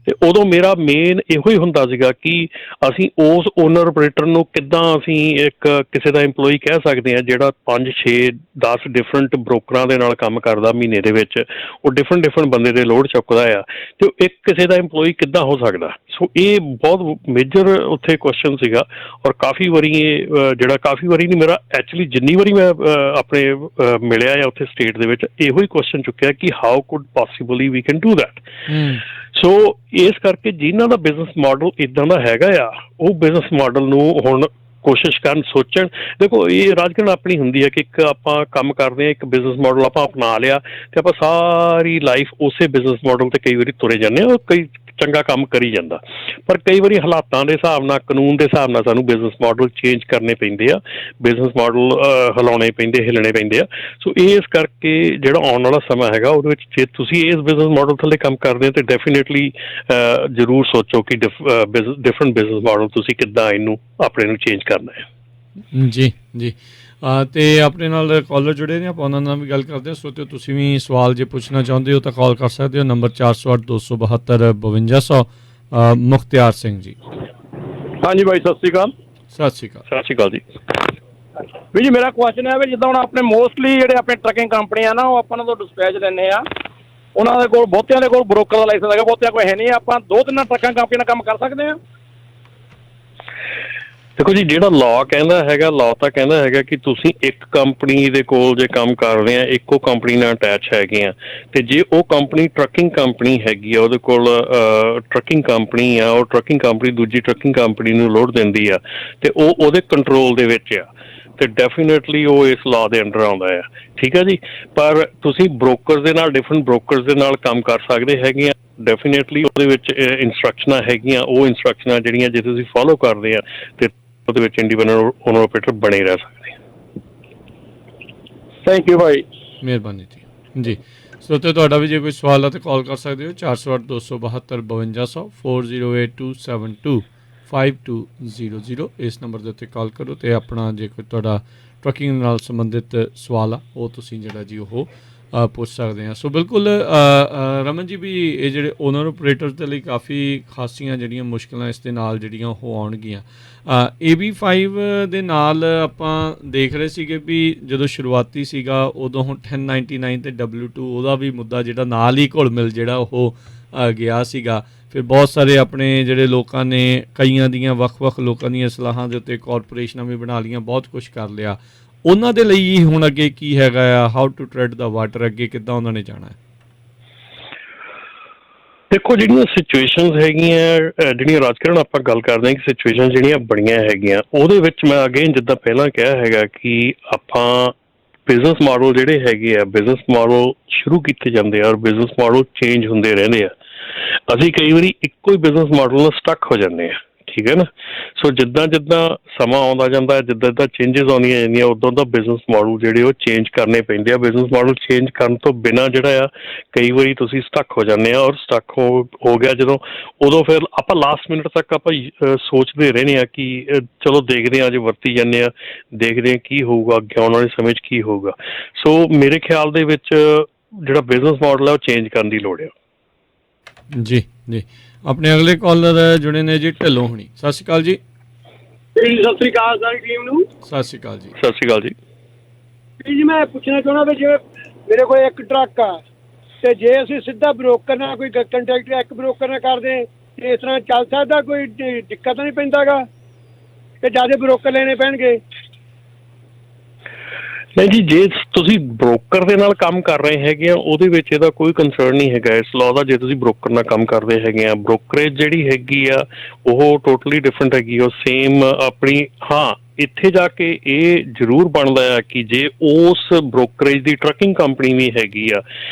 ਤੇ ਉਦੋਂ ਮੇਰਾ ਮੇਨ ਇਹੋ ਹੀ ਹੁੰਦਾ ਸੀਗਾ ਕਿ ਅਸੀਂ ਉਸ ਓਨਰ ਆਪਰੇਟਰ ਨੂੰ ਕਿੱਦਾਂ ਅਸੀਂ ਇੱਕ ਕਿਸੇ ਦਾ ਇੰਪਲੋਈ ਕਹਿ ਸਕਦੇ ਹਾਂ ਜਿਹੜਾ 5-6-10 ਡਿਫਰੈਂਟ ਬ੍ਰੋਕਰਾਂ ਦੇ ਨਾਲ ਕੰਮ ਕਰਦਾ ਮਹੀਨੇ ਦੇ ਵਿੱਚ, ਉਹ ਡਿਫਰੈਂਟ ਬੰਦੇ ਦੇ ਲੋਡ ਚੁੱਕਦਾ ਆ, ਤੇ ਉਹ ਇੱਕ ਕਿਸੇ ਦਾ ਇੰਪਲੋਈ ਕਿੱਦਾਂ ਹੋ ਸਕਦਾ। ਸੋ ਇਹ ਬਹੁਤ ਮੇਜਰ ਉੱਥੇ ਕੁਐਸਚਨ ਸੀਗਾ, ਔਰ ਕਾਫੀ ਵਾਰੀ ਨਹੀਂ, ਮੇਰਾ ਐਕਚੁਅਲੀ ਜਿੰਨੀ ਵਾਰੀ ਮੈਂ ਆਪਣੇ ਮਿਲਿਆ ਆ ਉੱਥੇ ਸਟੇਟ ਦੇ ਵਿੱਚ, ਇਹੋ ਹੀ ਕੁਐਸਚਨ ਚੁੱਕਿਆ ਕਿ how could possibly we can do that. So ਇਸ ਕਰਕੇ ਜਿਨ੍ਹਾਂ ਦਾ ਬਿਜ਼ਨਸ ਮਾਡਲ ਇੱਦਾਂ ਦਾ ਹੈਗਾ ਆ, ਉਹ ਬਿਜ਼ਨਸ ਮਾਡਲ ਨੂੰ ਹੁਣ ਕੋਸ਼ਿਸ਼ ਕਰਨ, ਸੋਚਣ। ਦੇਖੋ ਇਹ ਰਾਜਕਰਨ ਆਪਣੀ ਹੁੰਦੀ ਹੈ ਕਿ ਇੱਕ ਆਪਾਂ ਕੰਮ ਕਰਦੇ ਹਾਂ, ਇੱਕ ਬਿਜ਼ਨਸ ਮਾਡਲ ਆਪਾਂ ਅਪਣਾ ਲਿਆ ਤੇ ਆਪਾਂ ਸਾਰੀ ਲਾਈਫ ਉਸੇ ਬਿਜ਼ਨਸ ਮਾਡਲ ਤੇ ਕਈ ਵਾਰੀ ਤੁਰੇ ਜਾਂਦੇ ਹਾਂ, ਉਹ ਕਈ ਚੰਗਾ ਕੰਮ ਕਰੀ ਜਾਂਦਾ। ਪਰ ਕਈ ਵਾਰੀ ਹਾਲਾਤਾਂ ਦੇ ਹਿਸਾਬ ਨਾਲ, ਕਾਨੂੰਨ ਦੇ ਹਿਸਾਬ ਨਾਲ ਸਾਨੂੰ ਬਿਜ਼ਨਸ ਮਾਡਲ ਚੇਂਜ ਕਰਨੇ ਪੈਂਦੇ ਆ, ਬਿਜ਼ਨਸ ਮਾਡਲ ਹਿਲਾਉਣੇ ਪੈਂਦੇ, ਹਿੱਲਣੇ ਪੈਂਦੇ ਆ। ਸੋ ਇਸ ਕਰਕੇ ਜਿਹੜਾ ਆਉਣ ਵਾਲਾ ਸਮਾਂ ਹੈਗਾ ਉਹਦੇ ਵਿੱਚ ਜੇ ਤੁਸੀਂ ਇਸ ਬਿਜ਼ਨਸ ਮਾਡਲ ਥੱਲੇ ਕੰਮ ਕਰਦੇ ਹੋ ਤਾਂ ਡੈਫੀਨੇਟਲੀ ਜ਼ਰੂਰ ਸੋਚੋ ਕਿ ਡਿਫਰੈਂਟ ਬਿਜ਼ਨਸ ਮਾਡਲ ਤੁਸੀਂ ਕਿੱਦਾਂ ਇਹਨੂੰ ਆਪਣੇ ਨੂੰ ਚੇਂਜ ਕਰਨਾ ਹੈ। ਜੀ ਜੀ। ਅਤੇ ਆਪਣੇ ਨਾਲ ਕਾਲਰ ਜੁੜੇ ਨੇ, ਆਪਾਂ ਉਹਨਾਂ ਨਾਲ ਵੀ ਗੱਲ ਕਰਦੇ ਹਾਂ। ਸੋਚੋ ਤੁਸੀਂ ਵੀ ਸਵਾਲ ਜੇ ਪੁੱਛਣਾ ਚਾਹੁੰਦੇ ਹੋ ਤਾਂ ਕਾਲ ਕਰ ਸਕਦੇ ਹੋ, ਨੰਬਰ 408 272 5200। ਮੁਖਤਿਆਰ ਸਿੰਘ ਜੀ। ਹਾਂਜੀ ਬਾਈ, ਸਤਿ ਸ਼੍ਰੀ ਅਕਾਲ। ਸਤਿ ਸ਼੍ਰੀ ਅਕਾਲ। ਸਤਿ ਸ਼੍ਰੀ ਅਕਾਲ ਜੀ। ਵੀ ਜੀ ਮੇਰਾ ਕੁਐਸਚਨ ਹੈ ਵੀ ਜਿੱਦਾਂ ਹੁਣ ਆਪਣੇ ਮੋਸਟਲੀ ਜਿਹੜੇ ਆਪਣੇ ਟਰੱਕਿੰਗ ਕੰਪਨੀਆਂ ਨਾ, ਉਹ ਆਪਾਂ ਤੋਂ ਡਿਸਪੈਚ ਲੈਂਦੇ ਆ, ਉਹਨਾਂ ਦੇ ਕੋਲ ਬਹੁਤਿਆਂ ਦੇ ਕੋਲ ਬਰੋਕਰ ਦਾ ਲਾਇਸੈਂਸ ਹੈਗਾ, ਬਹੁਤਿਆਂ ਕੋਲ ਹੈ ਨਹੀਂ। ਆਪਾਂ 2-3 ਟਰੱਕਾਂ ਕੰਪਨੀਆਂ ਨਾਲ ਕੰਮ ਕਰ ਸਕਦੇ ਹਾਂ? ਦੇਖੋ ਜੀ, ਜਿਹੜਾ ਲਾਅ ਕਹਿੰਦਾ ਹੈਗਾ, ਲਾਅ ਤਾਂ ਕਹਿੰਦਾ ਹੈਗਾ ਕਿ ਤੁਸੀਂ ਇੱਕ ਕੰਪਨੀ ਦੇ ਕੋਲ ਜੇ ਕੰਮ ਕਰ ਰਹੇ ਆ, ਇੱਕੋ ਕੰਪਨੀ ਨਾਲ ਅਟੈਚ ਹੈਗੇ ਆ, ਤੇ ਜੇ ਉਹ ਕੰਪਨੀ ਟਰੱਕਿੰਗ ਕੰਪਨੀ ਹੈਗੀ ਆ, ਉਹਦੇ ਕੋਲ ਟਰੱਕਿੰਗ ਕੰਪਨੀ ਆ, ਉਹ ਟਰੱਕਿੰਗ ਕੰਪਨੀ ਦੂਜੀ ਟਰੱਕਿੰਗ ਕੰਪਨੀ ਨੂੰ ਲੋਡ ਦਿੰਦੀ ਆ ਤੇ ਉਹ ਉਹਦੇ ਕੰਟਰੋਲ ਦੇ ਵਿੱਚ ਆ, ਤੇ ਡੈਫੀਨੇਟਲੀ ਉਹ ਇਸ ਲਾਅ ਦੇ ਅੰਡਰ ਆਉਂਦਾ ਆ। ਠੀਕ ਹੈ ਜੀ। ਪਰ ਤੁਸੀਂ ਬ੍ਰੋਕਰ ਦੇ ਨਾਲ, ਡਿਫਰੈਂਟ ਬ੍ਰੋਕਰਸ ਦੇ ਨਾਲ ਕੰਮ ਕਰ ਸਕਦੇ ਹੈਗੇ ਆ। ਡੈਫੀਨੇਟਲੀ ਉਹਦੇ ਵਿੱਚ ਇੰਸਟਰਕਸ਼ਨਾਂ ਹੈਗੀਆਂ, ਉਹ ਇੰਸਟਰਕਸ਼ਨਾਂ ਜਿਹੜੀਆਂ ਜੇ ਤੁਸੀਂ ਫੋਲੋ ਕਰਦੇ ਆ ਤੇ ਉਹਦੇ ਵਿੱਚ ਇੰਡੀਪੈਂਡੈਂਟ ਓਨਰ ਆਪਰੇਟਰ ਬਣੇ ਰਹਿ ਸਕਦੇ ਆ। ਥੈਂਕ ਯੂ ਭਾਈ, ਮਿਹਰਬਾਨੀ ਜੀ। ਜੀ ਸੋਤੇ ਤੁਹਾਡਾ ਵੀ ਜੇ ਕੋਈ ਸਵਾਲ ਹੈ ਤਾਂ ਕਾਲ ਕਰ ਸਕਦੇ ਹੋ 408 272 5200 408272 5200। ਇਸ ਨੰਬਰ ਦੇ ਉੱਤੇ ਕਾਲ ਕਰੋ ਅਤੇ ਆਪਣਾ ਜੇ ਕੋਈ ਤੁਹਾਡਾ ਟਰੱਕਿੰਗ ਨਾਲ ਸੰਬੰਧਿਤ ਸਵਾਲ ਆ ਉਹ ਤੁਸੀਂ ਜਿਹੜਾ ਜੀ ਉਹ ਪੁੱਛ ਸਕਦੇ ਹਾਂ। ਸੋ ਬਿਲਕੁਲ ਰਮਨ ਜੀ, ਵੀ ਇਹ ਜਿਹੜੇ ਓਨਰ ਆਪਰੇਟਰ ਦੇ ਲਈ ਕਾਫੀ ਖਾਸੀਆਂ ਜਿਹੜੀਆਂ ਮੁਸ਼ਕਿਲਾਂ ਇਸ ਦੇ ਨਾਲ ਜਿਹੜੀਆਂ ਉਹ ਆਉਣਗੀਆਂ। AB5 ਦੇ ਨਾਲ ਆਪਾਂ ਦੇਖ ਰਹੇ ਸੀਗੇ ਵੀ ਜਦੋਂ ਸ਼ੁਰੂਆਤੀ ਸੀਗਾ ਉਦੋਂ ਹੁਣ 1099 ਅਤੇ W2 ਉਹਦਾ ਵੀ ਮੁੱਦਾ ਜਿਹੜਾ ਨਾਲ ਹੀ ਘੁਲ ਮਿਲ ਜਿਹੜਾ ਉਹ ਗਿਆ ਸੀਗਾ। ਫਿਰ ਬਹੁਤ ਸਾਰੇ ਆਪਣੇ ਜਿਹੜੇ ਲੋਕਾਂ ਨੇ, ਕਈਆਂ ਦੀਆਂ ਵੱਖ-ਵੱਖ ਲੋਕਾਂ ਦੀਆਂ ਸਲਾਹਾਂ ਦੇ ਉੱਤੇ ਕਾਰਪੋਰੇਸ਼ਨਾਂ ਵੀ ਬਣਾ ਲਈਆਂ, ਬਹੁਤ ਕੁਛ ਕਰ ਲਿਆ। ਉਹਨਾਂ ਦੇ ਲਈ ਹੁਣ ਅੱਗੇ ਕੀ ਹੈਗਾ ਆ, how to tread the water, ਅੱਗੇ ਕਿੱਦਾਂ ਉਹਨਾਂ ਨੇ ਜਾਣਾ ਹੈ? ਦੇਖੋ, ਜਿਹੜੀਆਂ ਸਿਚੁਏਸ਼ਨਸ ਹੈਗੀਆਂ, ਜਿਹੜੀਆਂ ਰਾਜਕਰਨ ਆਪਾਂ ਗੱਲ ਕਰਦੇ ਹਾਂ ਕਿ ਸਿਚੁਏਸ਼ਨ ਜਿਹੜੀਆਂ ਬਣੀਆਂ ਹੈਗੀਆਂ, ਉਹਦੇ ਵਿੱਚ ਮੈਂ ਅਗੇਨ ਜਿੱਦਾਂ ਪਹਿਲਾਂ ਕਿਹਾ ਹੈਗਾ ਕਿ ਆਪਾਂ ਬਿਜ਼ਨਸ ਮਾਡਲ ਜਿਹੜੇ ਹੈਗੇ ਆ, ਬਿਜ਼ਨਸ ਮਾਡਲ ਸ਼ੁਰੂ ਕੀਤੇ ਜਾਂਦੇ ਆ ਔਰ ਬਿਜ਼ਨਸ ਮਾਡਲ ਚੇਂਜ ਹੁੰਦੇ ਰਹਿੰਦੇ ਆ। ਅਸੀਂ ਕਈ ਵਾਰੀ ਇੱਕੋ ਹੀ ਬਿਜ਼ਨਸ ਮਾਡਲ ਨਾਲ ਸਟਕ ਹੋ ਜਾਂਦੇ ਆ। ਠੀਕ ਹੈ ਨਾ। ਸੋ ਜਿੱਦਾਂ ਜਿੱਦਾਂ ਸਮਾਂ ਆਉਂਦਾ ਜਾਂਦਾ, ਜਿੱਦਾਂ ਜਿੱਦਾਂ ਚੇਂਜਸ ਆਉਂਦੀਆਂ ਜਾਂਦੀਆਂ, ਉਦੋਂ ਦਾ ਬਿਜ਼ਨਸ ਮਾਡਲ ਜਿਹੜੇ ਉਹ ਚੇਂਜ ਕਰਨੇ ਪੈਂਦੇ ਆ। ਬਿਜ਼ਨਸ ਮਾਡਲ ਚੇਂਜ ਕਰਨ ਤੋਂ ਬਿਨਾਂ ਜਿਹੜਾ ਆ ਕਈ ਵਾਰੀ ਤੁਸੀਂ ਸਟਕ ਹੋ ਜਾਂਦੇ ਆ, ਔਰ ਸਟਕ ਹੋ ਗਿਆ ਜਦੋਂ, ਉਦੋਂ ਫਿਰ ਆਪਾਂ ਲਾਸਟ ਮਿੰਟ ਤੱਕ ਆਪਾਂ ਸੋਚਦੇ ਰਹਿੰਦੇ ਆ ਕਿ ਚਲੋ ਦੇਖਦੇ ਹਾਂ, ਅੱਜ ਵਰਤੀ ਜਾਂਦੇ ਆ, ਦੇਖਦੇ ਹਾਂ ਕੀ ਹੋਊਗਾ ਅੱਗੇ ਆਉਣ ਵਾਲੇ ਸਮੇਂ 'ਚ ਕੀ ਹੋਊਗਾ। ਸੋ ਮੇਰੇ ਖਿਆਲ ਦੇ ਵਿੱਚ ਜਿਹੜਾ ਬਿਜ਼ਨਸ ਮਾਡਲ ਹੈ ਉਹ ਚੇਂਜ ਕਰਨ ਦੀ ਲੋੜ ਆ। ਜੀ ਜੀ। ਆਪਣੇ ਅਗਲੇ ਕਾਲਰ ਜੁੜੇ ਨੇ ਜੀ, ਢਿੱਲੋਂ ਹੋਣੀ। ਸਤਿ ਸ਼੍ਰੀ ਅਕਾਲ ਜੀ। ਸਤਿ ਸ਼੍ਰੀ ਅਕਾਲ ਸਾਰੀ ਟੀਮ ਨੂੰ। ਸਤਿ ਸ਼੍ਰੀ ਅਕਾਲ ਜੀ। ਸਤਿ ਸ਼੍ਰੀ ਅਕਾਲ ਜੀ। ਜੀ ਮੈਂ ਪੁੱਛਣਾ ਚਾਹੁੰਦਾ ਵੀ ਜਿਵੇਂ ਮੇਰੇ ਕੋਲ ਇੱਕ ਟਰੱਕ ਆ, ਤੇ ਜੇ ਅਸੀਂ ਸਿੱਧਾ ਬਰੋਕਰ ਨਾਲ ਕੋਈ ਕੰਟੈਕਟ ਇੱਕ ਬਰੋਕਰ ਨਾਲ ਕਰਦੇ, ਇਸ ਤਰ੍ਹਾਂ ਚੱਲ ਸਕਦਾ? ਕੋਈ ਦਿੱਕਤ ਨਹੀਂ ਪੈਂਦਾ ਗਾ ਕਿ ਜ਼ਿਆਦਾ ਬਰੋਕਰ ਲੈਣੇ ਪੈਣਗੇ? ਨਹੀਂ ਜੀ, ਜੇ ਤੁਸੀਂ ਬ੍ਰੋਕਰ ਦੇ ਨਾਲ ਕੰਮ ਕਰ ਰਹੇ ਹੈਗੇ ਆ ਉਹਦੇ ਵਿੱਚ ਇਹਦਾ ਕੋਈ ਕੰਸਰਨ ਨਹੀਂ ਹੈਗਾ ਇਸ ਲਾਅ ਦਾ। ਜੇ ਤੁਸੀਂ ਬ੍ਰੋਕਰ ਨਾਲ ਕੰਮ ਕਰਦੇ ਹੈਗੇ ਆ, ਬ੍ਰੋਕਰੇਜ ਜਿਹੜੀ ਹੈਗੀ ਆ ਉਹ ਟੋਟਲੀ ਡਿਫਰੈਂਟ ਹੈਗੀ, ਉਹ ਸੇਮ ਆਪਣੀ। ਹਾਂ, ਇੱਥੇ ਜਾ ਕੇ ਇਹ ਜ਼ਰੂਰ ਬਣਦਾ ਆ ਕਿ ਜੇ ਉਸ ਬ੍ਰੋਕਰੇਜ ਦੀ ਟਰੱਕਿੰਗ ਕੰਪਨੀ ਵੀ ਹੈਗੀ ਆ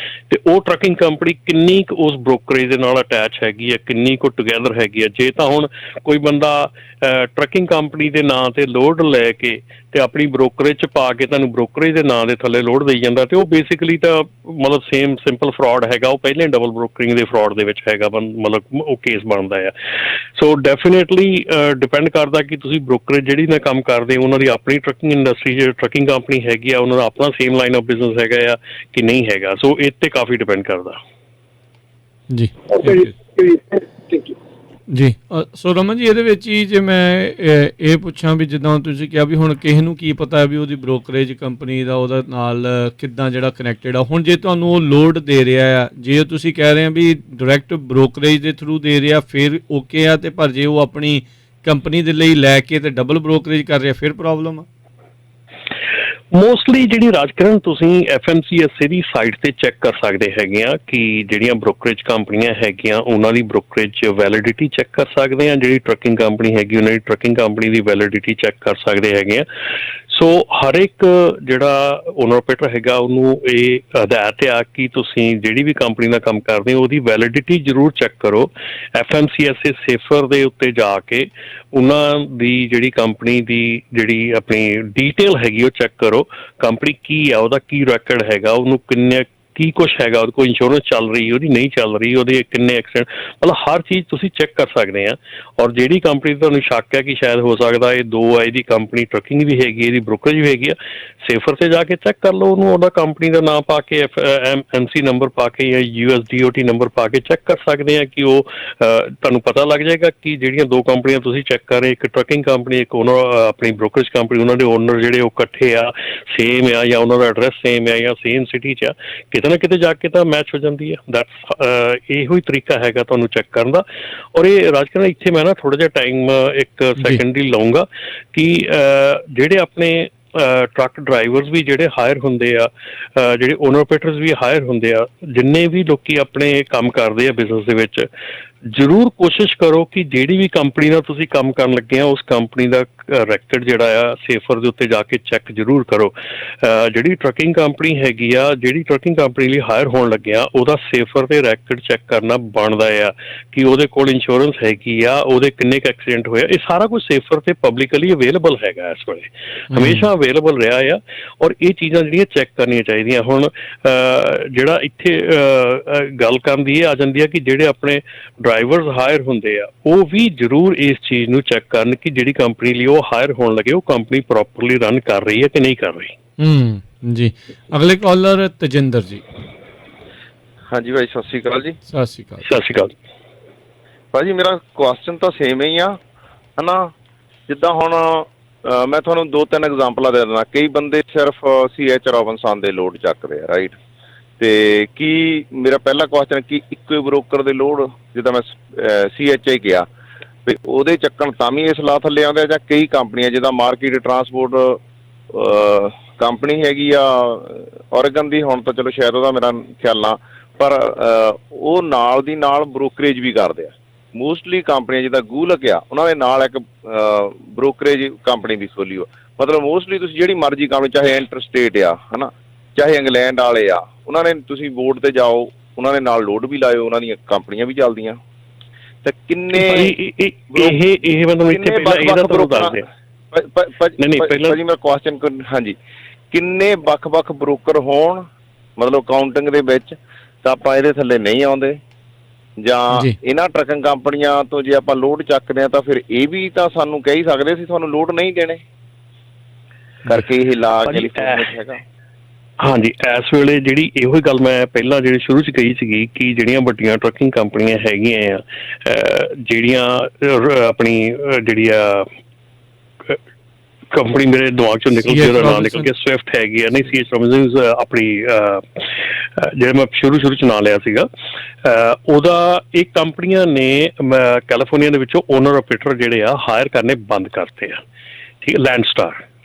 ਤੇ ਉਹ ਟਰੱਕਿੰਗ ਕੰਪਨੀ ਕਿੰਨੀ ਕੁ ਉਸ ਬ੍ਰੋਕਰੇਜ ਦੇ ਨਾਲ ਅਟੈਚ ਹੈਗੀ ਆ, ਕਿੰਨੀ ਕੁ ਟੁਗੈਦਰ ਹੈਗੀ ਆ। ਜੇ ਤਾਂ ਹੁਣ ਕੋਈ ਬੰਦਾ ਟਰੱਕਿੰਗ ਕੰਪਨੀ ਦੇ ਨਾਂ ਤੇ ਲੋਡ ਲੈ ਕੇ ਤੇ ਆਪਣੀ ਬ੍ਰੋਕਰੇਜ 'ਚ ਪਾ ਕੇ ਤੁਹਾਨੂੰ ਬ੍ਰੋਕਰੇਜ ਦੇ ਨਾਂ ਦੇ ਥੱਲੇ ਲੋਡ ਦੇਈ ਜਾਂਦਾ, ਤੇ ਉਹ ਬੇਸਿਕਲੀ ਤਾਂ ਮਤਲਬ ਸੇਮ ਸਿੰਪਲ ਫਰਾਡ ਹੈਗਾ। ਉਹ ਪਹਿਲੇ ਡਬਲ ਬ੍ਰੋਕਰਿੰਗ ਦੇ ਫਰਾਡ ਦੇ ਵਿੱਚ ਹੈਗਾ, ਮਤਲਬ ਉਹ ਕੇਸ ਬਣਦਾ ਆ। ਸੋ ਡੈਫੀਨੇਟਲੀ ਡਿਪੈਂਡ ਕਰਦਾ ਕਿ ਤੁਸੀਂ ਬ੍ਰੋਕਰੇਜ ਜਿਹੜੀ ਨਾਲ ਕੰਮ ਕਰਦੇ ਹੋ, ਉਹਨਾਂ ਦੀ ਆਪਣੀ ਟਰੱਕਿੰਗ ਇੰਡਸਟਰੀ, ਜਿਹੜੀ ਟਰੱਕਿੰਗ ਕੰਪਨੀ ਹੈਗੀ ਆ, ਉਹਨਾਂ ਦਾ ਆਪਣਾ ਸੇਮ ਲਾਈਨ ਆਫ ਬਿਜ਼ਨਸ ਹੈਗਾ ਆ ਕਿ ਨਹੀਂ ਹੈਗਾ। ਸੋ ਇਹ 'ਤੇ ਕਾਫੀ ਡਿਪੈਂਡ ਕਰਦਾ ਜੀ ਜੀ। ਸੋ ਰਮਨ ਜੀ, ਇਹਦੇ ਵਿੱਚ ਹੀ ਜੇ ਮੈਂ ਇਹ ਪੁੱਛਾਂ ਵੀ ਜਿੱਦਾਂ ਤੁਸੀਂ ਕਿਹਾ ਵੀ ਹੁਣ ਕਿਸੇ ਨੂੰ ਕੀ ਪਤਾ ਵੀ ਉਹਦੀ ਬ੍ਰੋਕਰੇਜ ਕੰਪਨੀ ਦਾ ਉਹਦਾ ਨਾਲ ਕਿੱਦਾਂ ਜਿਹੜਾ ਕਨੈਕਟਡ ਆ। ਹੁਣ ਜੇ ਤੁਹਾਨੂੰ ਉਹ ਲੋਡ ਦੇ ਰਿਹਾ ਆ, ਜੇ ਤੁਸੀਂ ਕਹਿ ਰਹੇ ਆ ਵੀ ਡਾਇਰੈਕਟ ਬ੍ਰੋਕਰੇਜ ਦੇ ਥਰੂ ਦੇ ਰਿਹਾ ਫਿਰ ਓਕੇ ਆ, ਤੇ ਪਰ ਜੇ ਉਹ ਆਪਣੀ ਕੰਪਨੀ ਦੇ ਲਈ ਲੈ ਕੇ ਤੇ ਡਬਲ ਬ੍ਰੋਕਰੇਜ ਕਰ ਰਿਹਾ ਫਿਰ ਪ੍ਰੋਬਲਮ ਆ? ਮੋਸਟਲੀ ਜਿਹੜੀ ਰਾਜਕਰਨ ਤੁਸੀਂ FMCSA ਦੀ ਸਾਈਟ ਤੇ ਚੈੱਕ ਕਰ ਸਕਦੇ ਹੈਗੇ ਆ ਕਿ ਜਿਹੜੀਆਂ ਬ੍ਰੋਕਰੇਜ ਕੰਪਨੀਆਂ ਹੈਗੀਆਂ ਉਹਨਾਂ ਦੀ ਬ੍ਰੋਕਰੇਜ ਵੈਲਿਡਿਟੀ ਚੈੱਕ ਕਰ ਸਕਦੇ ਆ, ਜਿਹੜੀ ਟਰੱਕਿੰਗ ਕੰਪਨੀ ਹੈਗੀ ਉਹਨਾਂ ਦੀ ਟਰੱਕਿੰਗ ਕੰਪਨੀ ਦੀ ਵੈਲਿਡਿਟੀ ਚੈੱਕ ਕਰ ਸਕਦੇ ਹੈਗੇ ਆ। ਸੋ ਹਰ ਇੱਕ ਜਿਹੜਾ ਓਨਰ ਆਪਰੇਟਰ ਹੈਗਾ ਉਹਨੂੰ ਇਹ ਹਦਾਇਤ ਆ ਕਿ ਤੁਸੀਂ ਜਿਹੜੀ ਵੀ ਕੰਪਨੀ ਦਾ ਕੰਮ ਕਰਦੇ ਹੋ ਉਹਦੀ ਵੈਲਿਡਿਟੀ ਜ਼ਰੂਰ ਚੈੱਕ ਕਰੋ। FMCSA ਸੇਫਰ ਦੇ ਉੱਤੇ ਜਾ ਕੇ ਉਹਨਾਂ ਦੀ ਜਿਹੜੀ ਕੰਪਨੀ ਦੀ ਜਿਹੜੀ ਆਪਣੀ ਡੀਟੇਲ ਹੈਗੀ ਉਹ ਚੈੱਕ ਕਰੋ। ਕੰਪਨੀ ਕੀ ਆ, ਉਹਦਾ ਕੀ ਰੈਕਡ ਹੈਗਾ, ਉਹਨੂੰ ਕਿੰਨੇ ਕੀ ਕੁਛ ਹੈਗਾ, ਉਹਦੇ ਕੋਲ ਇੰਸ਼ੋਰੈਂਸ ਚੱਲ ਰਹੀ, ਉਹਦੀ ਨਹੀਂ ਚੱਲ ਰਹੀ, ਉਹਦੇ ਕਿੰਨੇ ਐਕਸੀਡੈਂਟ, ਮਤਲਬ ਹਰ ਚੀਜ਼ ਤੁਸੀਂ ਚੈੱਕ ਕਰ ਸਕਦੇ ਆ। ਔਰ ਜਿਹੜੀ ਕੰਪਨੀ ਤੁਹਾਨੂੰ ਸ਼ੱਕ ਹੈ ਕਿ ਸ਼ਾਇਦ ਹੋ ਸਕਦਾ ਇਹ ਦੋ ਹੈ, ਇਹਦੀ ਕੰਪਨੀ ਟਰੱਕਿੰਗ ਵੀ ਹੈਗੀ, ਇਹਦੀ ਬ੍ਰੋਕਰੇਜ ਵੀ ਹੈਗੀ ਆ, ਸੇਫਰ 'ਤੇ ਜਾ ਕੇ ਚੈੱਕ ਕਰ ਲਓ ਉਹਨੂੰ, ਉਹਦਾ ਕੰਪਨੀ ਦਾ ਨਾਮ ਪਾ ਕੇ MC ਨੰਬਰ ਪਾ ਕੇ ਜਾਂ USDOT ਨੰਬਰ ਪਾ ਕੇ ਚੈੱਕ ਕਰ ਸਕਦੇ ਆ ਕਿ ਉਹ ਤੁਹਾਨੂੰ ਪਤਾ ਲੱਗ ਜਾਏਗਾ ਕਿ ਜਿਹੜੀਆਂ ਦੋ ਕੰਪਨੀਆਂ ਤੁਸੀਂ ਚੈੱਕ ਕਰ ਰਹੇ, ਇੱਕ ਟਰੱਕਿੰਗ ਕੰਪਨੀ, ਇੱਕ ਓਨਰ ਆਪਣੀ ਬ੍ਰੋਕਰੇਜ ਕੰਪਨੀ, ਉਹਨਾਂ ਦੇ ਓਨਰ ਜਿਹੜੇ ਉਹ ਇਕੱਠੇ ਆ, ਸੇਮ ਆ, ਜਾਂ ਉਹਨਾਂ ਦਾ ਐਡਰੈਸ ਸੇਮ ਆ, ਜਾਂ ਸੇਮ ਸਿਟੀ 'ਚ ਆ, ਕਿਤੇ ਨਾ ਕਿਤੇ ਜਾ ਕੇ ਤਾਂ ਮੈਚ ਹੋ ਜਾਂਦੀ ਹੈ। ਦੈਟਸ ਇਹੋ ਹੀ ਤਰੀਕਾ ਹੈਗਾ ਤੁਹਾਨੂੰ ਚੈੱਕ ਕਰਨ ਦਾ। ਔਰ ਇਹ ਰਾਜਕਰਨ ਇੱਥੇ ਮੈਂ ਨਾ ਥੋੜ੍ਹਾ ਜਿਹਾ ਟਾਈਮ ਇੱਕ ਸੈਕਿੰਡ ਹੀ ਲਊਂਗਾ ਕਿ ਜਿਹੜੇ ਆਪਣੇ ਟਰੱਕ ਡਰਾਈਵਰਸ ਵੀ ਜਿਹੜੇ ਹਾਇਰ ਹੁੰਦੇ ਆ, ਜਿਹੜੇ ਓਨਰ ਆਪਰੇਟਰਸ ਵੀ ਹਾਇਰ ਹੁੰਦੇ ਆ, ਜਿੰਨੇ ਵੀ ਲੋਕੀ ਆਪਣੇ ਕੰਮ ਕਰਦੇ ਆ ਬਿਜ਼ਨਸ ਦੇ ਵਿੱਚ, ਜ਼ਰੂਰ ਕੋਸ਼ਿਸ਼ ਕਰੋ ਕਿ ਜਿਹੜੀ ਵੀ ਕੰਪਨੀ ਨਾਲ ਤੁਸੀਂ ਕੰਮ ਕਰਨ ਲੱਗੇ ਆ ਉਸ ਕੰਪਨੀ ਦਾ ਰੈਕਡ ਜਿਹੜਾ ਆ ਸੇਫਰ ਦੇ ਉੱਤੇ ਜਾ ਕੇ ਚੈੱਕ ਜ਼ਰੂਰ ਕਰੋ। ਜਿਹੜੀ ਟਰੱਕਿੰਗ ਕੰਪਨੀ ਹੈਗੀ ਆ, ਜਿਹੜੀ ਟਰੱਕਿੰਗ ਕੰਪਨੀ ਲਈ ਹਾਇਰ ਹੋਣ ਲੱਗਿਆ, ਉਹਦਾ ਸੇਫਰ ਤੇ ਰੈਕਡ ਚੈੱਕ ਕਰਨਾ ਬਣਦਾ ਆ ਕਿ ਉਹਦੇ ਕੋਲ ਇੰਸ਼ੋਰੈਂਸ ਹੈਗੀ ਆ, ਉਹਦੇ ਕਿੰਨੇ ਕੁ ਐਕਸੀਡੈਂਟ ਹੋਇਆ, ਇਹ ਸਾਰਾ ਕੁਝ ਸੇਫਰ ਤੇ ਪਬਲਿਕਲੀ ਅਵੇਲੇਬਲ ਹੈਗਾ ਇਸ ਵੇਲੇ, ਹਮੇਸ਼ਾ ਅਵੇਲੇਬਲ ਰਿਹਾ ਆ। ਔਰ ਇਹ ਚੀਜ਼ਾਂ ਜਿਹੜੀਆਂ ਚੈੱਕ ਕਰਨੀਆਂ ਚਾਹੀਦੀਆਂ। ਹੁਣ ਜਿਹੜਾ ਇੱਥੇ ਗੱਲ ਕਰਨ ਦੀ ਇਹ ਆ ਜਾਂਦੀ ਆ ਕਿ ਜਿਹੜੇ ਆਪਣੇ ਡਰਾਈਵਰਸ ਹਾਇਰ ਹੁੰਦੇ ਆ ਉਹ ਵੀ ਜ਼ਰੂਰ ਇਸ ਚੀਜ਼ ਨੂੰ ਚੈੱਕ ਕਰਨ ਕਿ ਜਿਹੜੀ ਕੰਪਨੀ ਲਈ ਉਹ ਹਾਇਰ ਹੋਣ ਲੱਗੇ ਉਹ ਕੰਪਨੀ ਪ੍ਰੋਪਰਲੀ ਰਨ ਕਰ ਰਹੀ ਹੈ ਕਿ ਨਹੀਂ ਕਰ ਰਹੀ। ਜੀ ਅਗਲੇ ਕਾਲਰ ਤਜਿੰਦਰ ਜੀ। ਹਾਂਜੀ ਭਾਈ, ਸਤਿ ਸ਼੍ਰੀ ਅਕਾਲ ਜੀ। ਸਤਿ ਸ਼੍ਰੀ ਅਕਾਲ। ਸਤਿ ਸ਼੍ਰੀ ਅਕਾਲ ਭਾਜੀ, ਮੇਰਾ ਕੁਐਸਚਨ ਤਾਂ ਸੇਮ ਹੀ ਆ, ਹੈ ਨਾ। ਜਿੱਦਾਂ ਹੁਣ ਮੈਂ ਤੁਹਾਨੂੰ 2-3 ਐਗਜ਼ਾਮਪਲਾਂ ਦੇ ਦਿੰਦਾ। ਕਈ ਬੰਦੇ ਸਿਰਫ CH ਰੋਬਿਨਸਨ ਦੇ ਲੋਡ ਚੱਕਦੇ ਆ, ਰਾਈਟ। ਅਤੇ ਕੀ ਮੇਰਾ ਪਹਿਲਾ ਕੁਐਸਚਨ ਕਿ ਇੱਕੋ ਹੀ ਬ੍ਰੋਕਰ ਦੇ ਲੋਡ, ਜਿੱਦਾਂ ਮੈਂ CHI ਗਿਆ ਵੀ ਉਹਦੇ ਚੱਕਣ ਤਾਂ ਵੀ ਇਸ ਲਾਹ ਥੱਲੇ ਆਉਂਦੇ ਆ, ਜਾਂ ਕਈ ਕੰਪਨੀਆਂ ਜਿੱਦਾਂ ਮਾਰਕੀਟ ਟਰਾਂਸਪੋਰਟ ਕੰਪਨੀ ਹੈਗੀ ਆ ਔਰਗਨ ਦੀ, ਹੁਣ ਤਾਂ ਚਲੋ ਸ਼ਾਇਦ ਉਹਦਾ ਮੇਰਾ ਖਿਆਲ ਨਾ, ਪਰ ਉਹ ਨਾਲ ਦੀ ਨਾਲ ਬ੍ਰੋਕਰੇਜ ਵੀ ਕਰਦੇ ਆ। ਮੋਸਟਲੀ ਕੰਪਨੀਆਂ ਜਿੱਦਾਂ ਗੂਲਕ ਆ, ਉਹਨਾਂ ਦੇ ਨਾਲ ਇੱਕ ਬ੍ਰੋਕਰੇਜ ਕੰਪਨੀ ਵੀ ਖੋਲੀ ਹੋ। ਮਤਲਬ ਮੋਸਟਲੀ ਤੁਸੀਂ ਜਿਹੜੀ ਮਰਜ਼ੀ ਕੰਪਨੀ, ਚਾਹੇ ਇੰਟਰਸਟੇਟ ਆ, ਹੈ ਨਾ, ਚਾਹੇ ਇੰਗਲੈਂਡ ਵਾਲੇ ਆ, ਉਹਨਾਂ ਨੇ ਤੁਸੀਂ ਬੋਰਡ 'ਤੇ ਜਾਓ, ਉਹਨਾਂ ਦੇ ਨਾਲ ਲੋਡ ਵੀ ਲਾਇਓ, ਉਹਨਾਂ ਦੀਆਂ ਕੰਪਨੀਆਂ ਵੀ ਚੱਲਦੀਆਂ। ਤੇ ਕਿੰਨੇ ਇਹ ਮਤਲਬ ਇੱਥੇ ਪਹਿਲਾਂ ਇਹਦਾ ਤੁਹਾਨੂੰ ਦੱਸ ਦਿਆਂ। ਭਾਜੀ ਮੇਰਾ ਕੁਐਸਚਨ, ਹਾਂਜੀ, ਕਿੰਨੇ ਵੱਖ-ਵੱਖ ਬ੍ਰੋਕਰ ਹੋਣ ਮਤਲਬ ਕਾਊਂਟਿੰਗ ਦੇ ਵਿੱਚ ਤਾਂ ਆਪਾਂ ਇਹਦੇ ਥੱਲੇ ਨਹੀਂ ਆਉਂਦੇ, ਜਾਂ ਇਹਨਾਂ ਟਰੱਕਿੰਗ ਕੰਪਨੀਆਂ ਤੋਂ ਜੇ ਆਪਾਂ ਲੋਡ ਚੱਕਦੇ ਹਾਂ ਤਾਂ ਫਿਰ ਇਹ ਵੀ ਤਾਂ ਸਾਨੂੰ ਕਹਿ ਹੀ ਸਕਦੇ ਸੀ ਤੁਹਾਨੂੰ ਲੋਡ ਨਹੀਂ ਦੇਣੇ ਕਰਕੇ ਇਹ ਲਾ ਕੈਲੀਫੋਰਨੀਆ ਹੈਗਾ। ਹਾਂਜੀ, ਇਸ ਵੇਲੇ ਜਿਹੜੀ ਇਹੋ ਹੀ ਗੱਲ ਮੈਂ ਪਹਿਲਾਂ ਜਿਹੜੀ ਸ਼ੁਰੂ 'ਚ ਕਹੀ ਸੀਗੀ ਕਿ ਜਿਹੜੀਆਂ ਵੱਡੀਆਂ ਟਰੱਕਿੰਗ ਕੰਪਨੀਆਂ ਹੈਗੀਆਂ ਆ, ਜਿਹੜੀਆਂ ਆਪਣੀ ਜਿਹੜੀ ਆ ਕੰਪਨੀ ਮੇਰੇ ਦਿਮਾਗ 'ਚੋਂ ਨਿਕਲ ਗਿਆ, ਉਹਦਾ ਨਾਂ ਨਿਕਲ ਗਿਆ, ਸਵਿਫਟ ਹੈਗੀ ਆ, ਨਹੀਂ CH ਰੋਬਿਨਸਨ ਆਪਣੀ ਜਿਹੜਾ ਮੈਂ ਸ਼ੁਰੂ 'ਚ ਨਾਂ ਲਿਆ ਸੀਗਾ, ਉਹਦਾ ਇਹ ਕੰਪਨੀਆਂ ਨੇ ਕੈਲੀਫੋਰਨੀਆ ਦੇ ਵਿੱਚੋਂ ਓਨਰ ਆਪਰੇਟਰ ਜਿਹੜੇ ਆ ਹਾਇਰ ਕਰਨੇ ਬੰਦ ਕਰਤੇ ਆ। ਠੀਕ ਹੈ,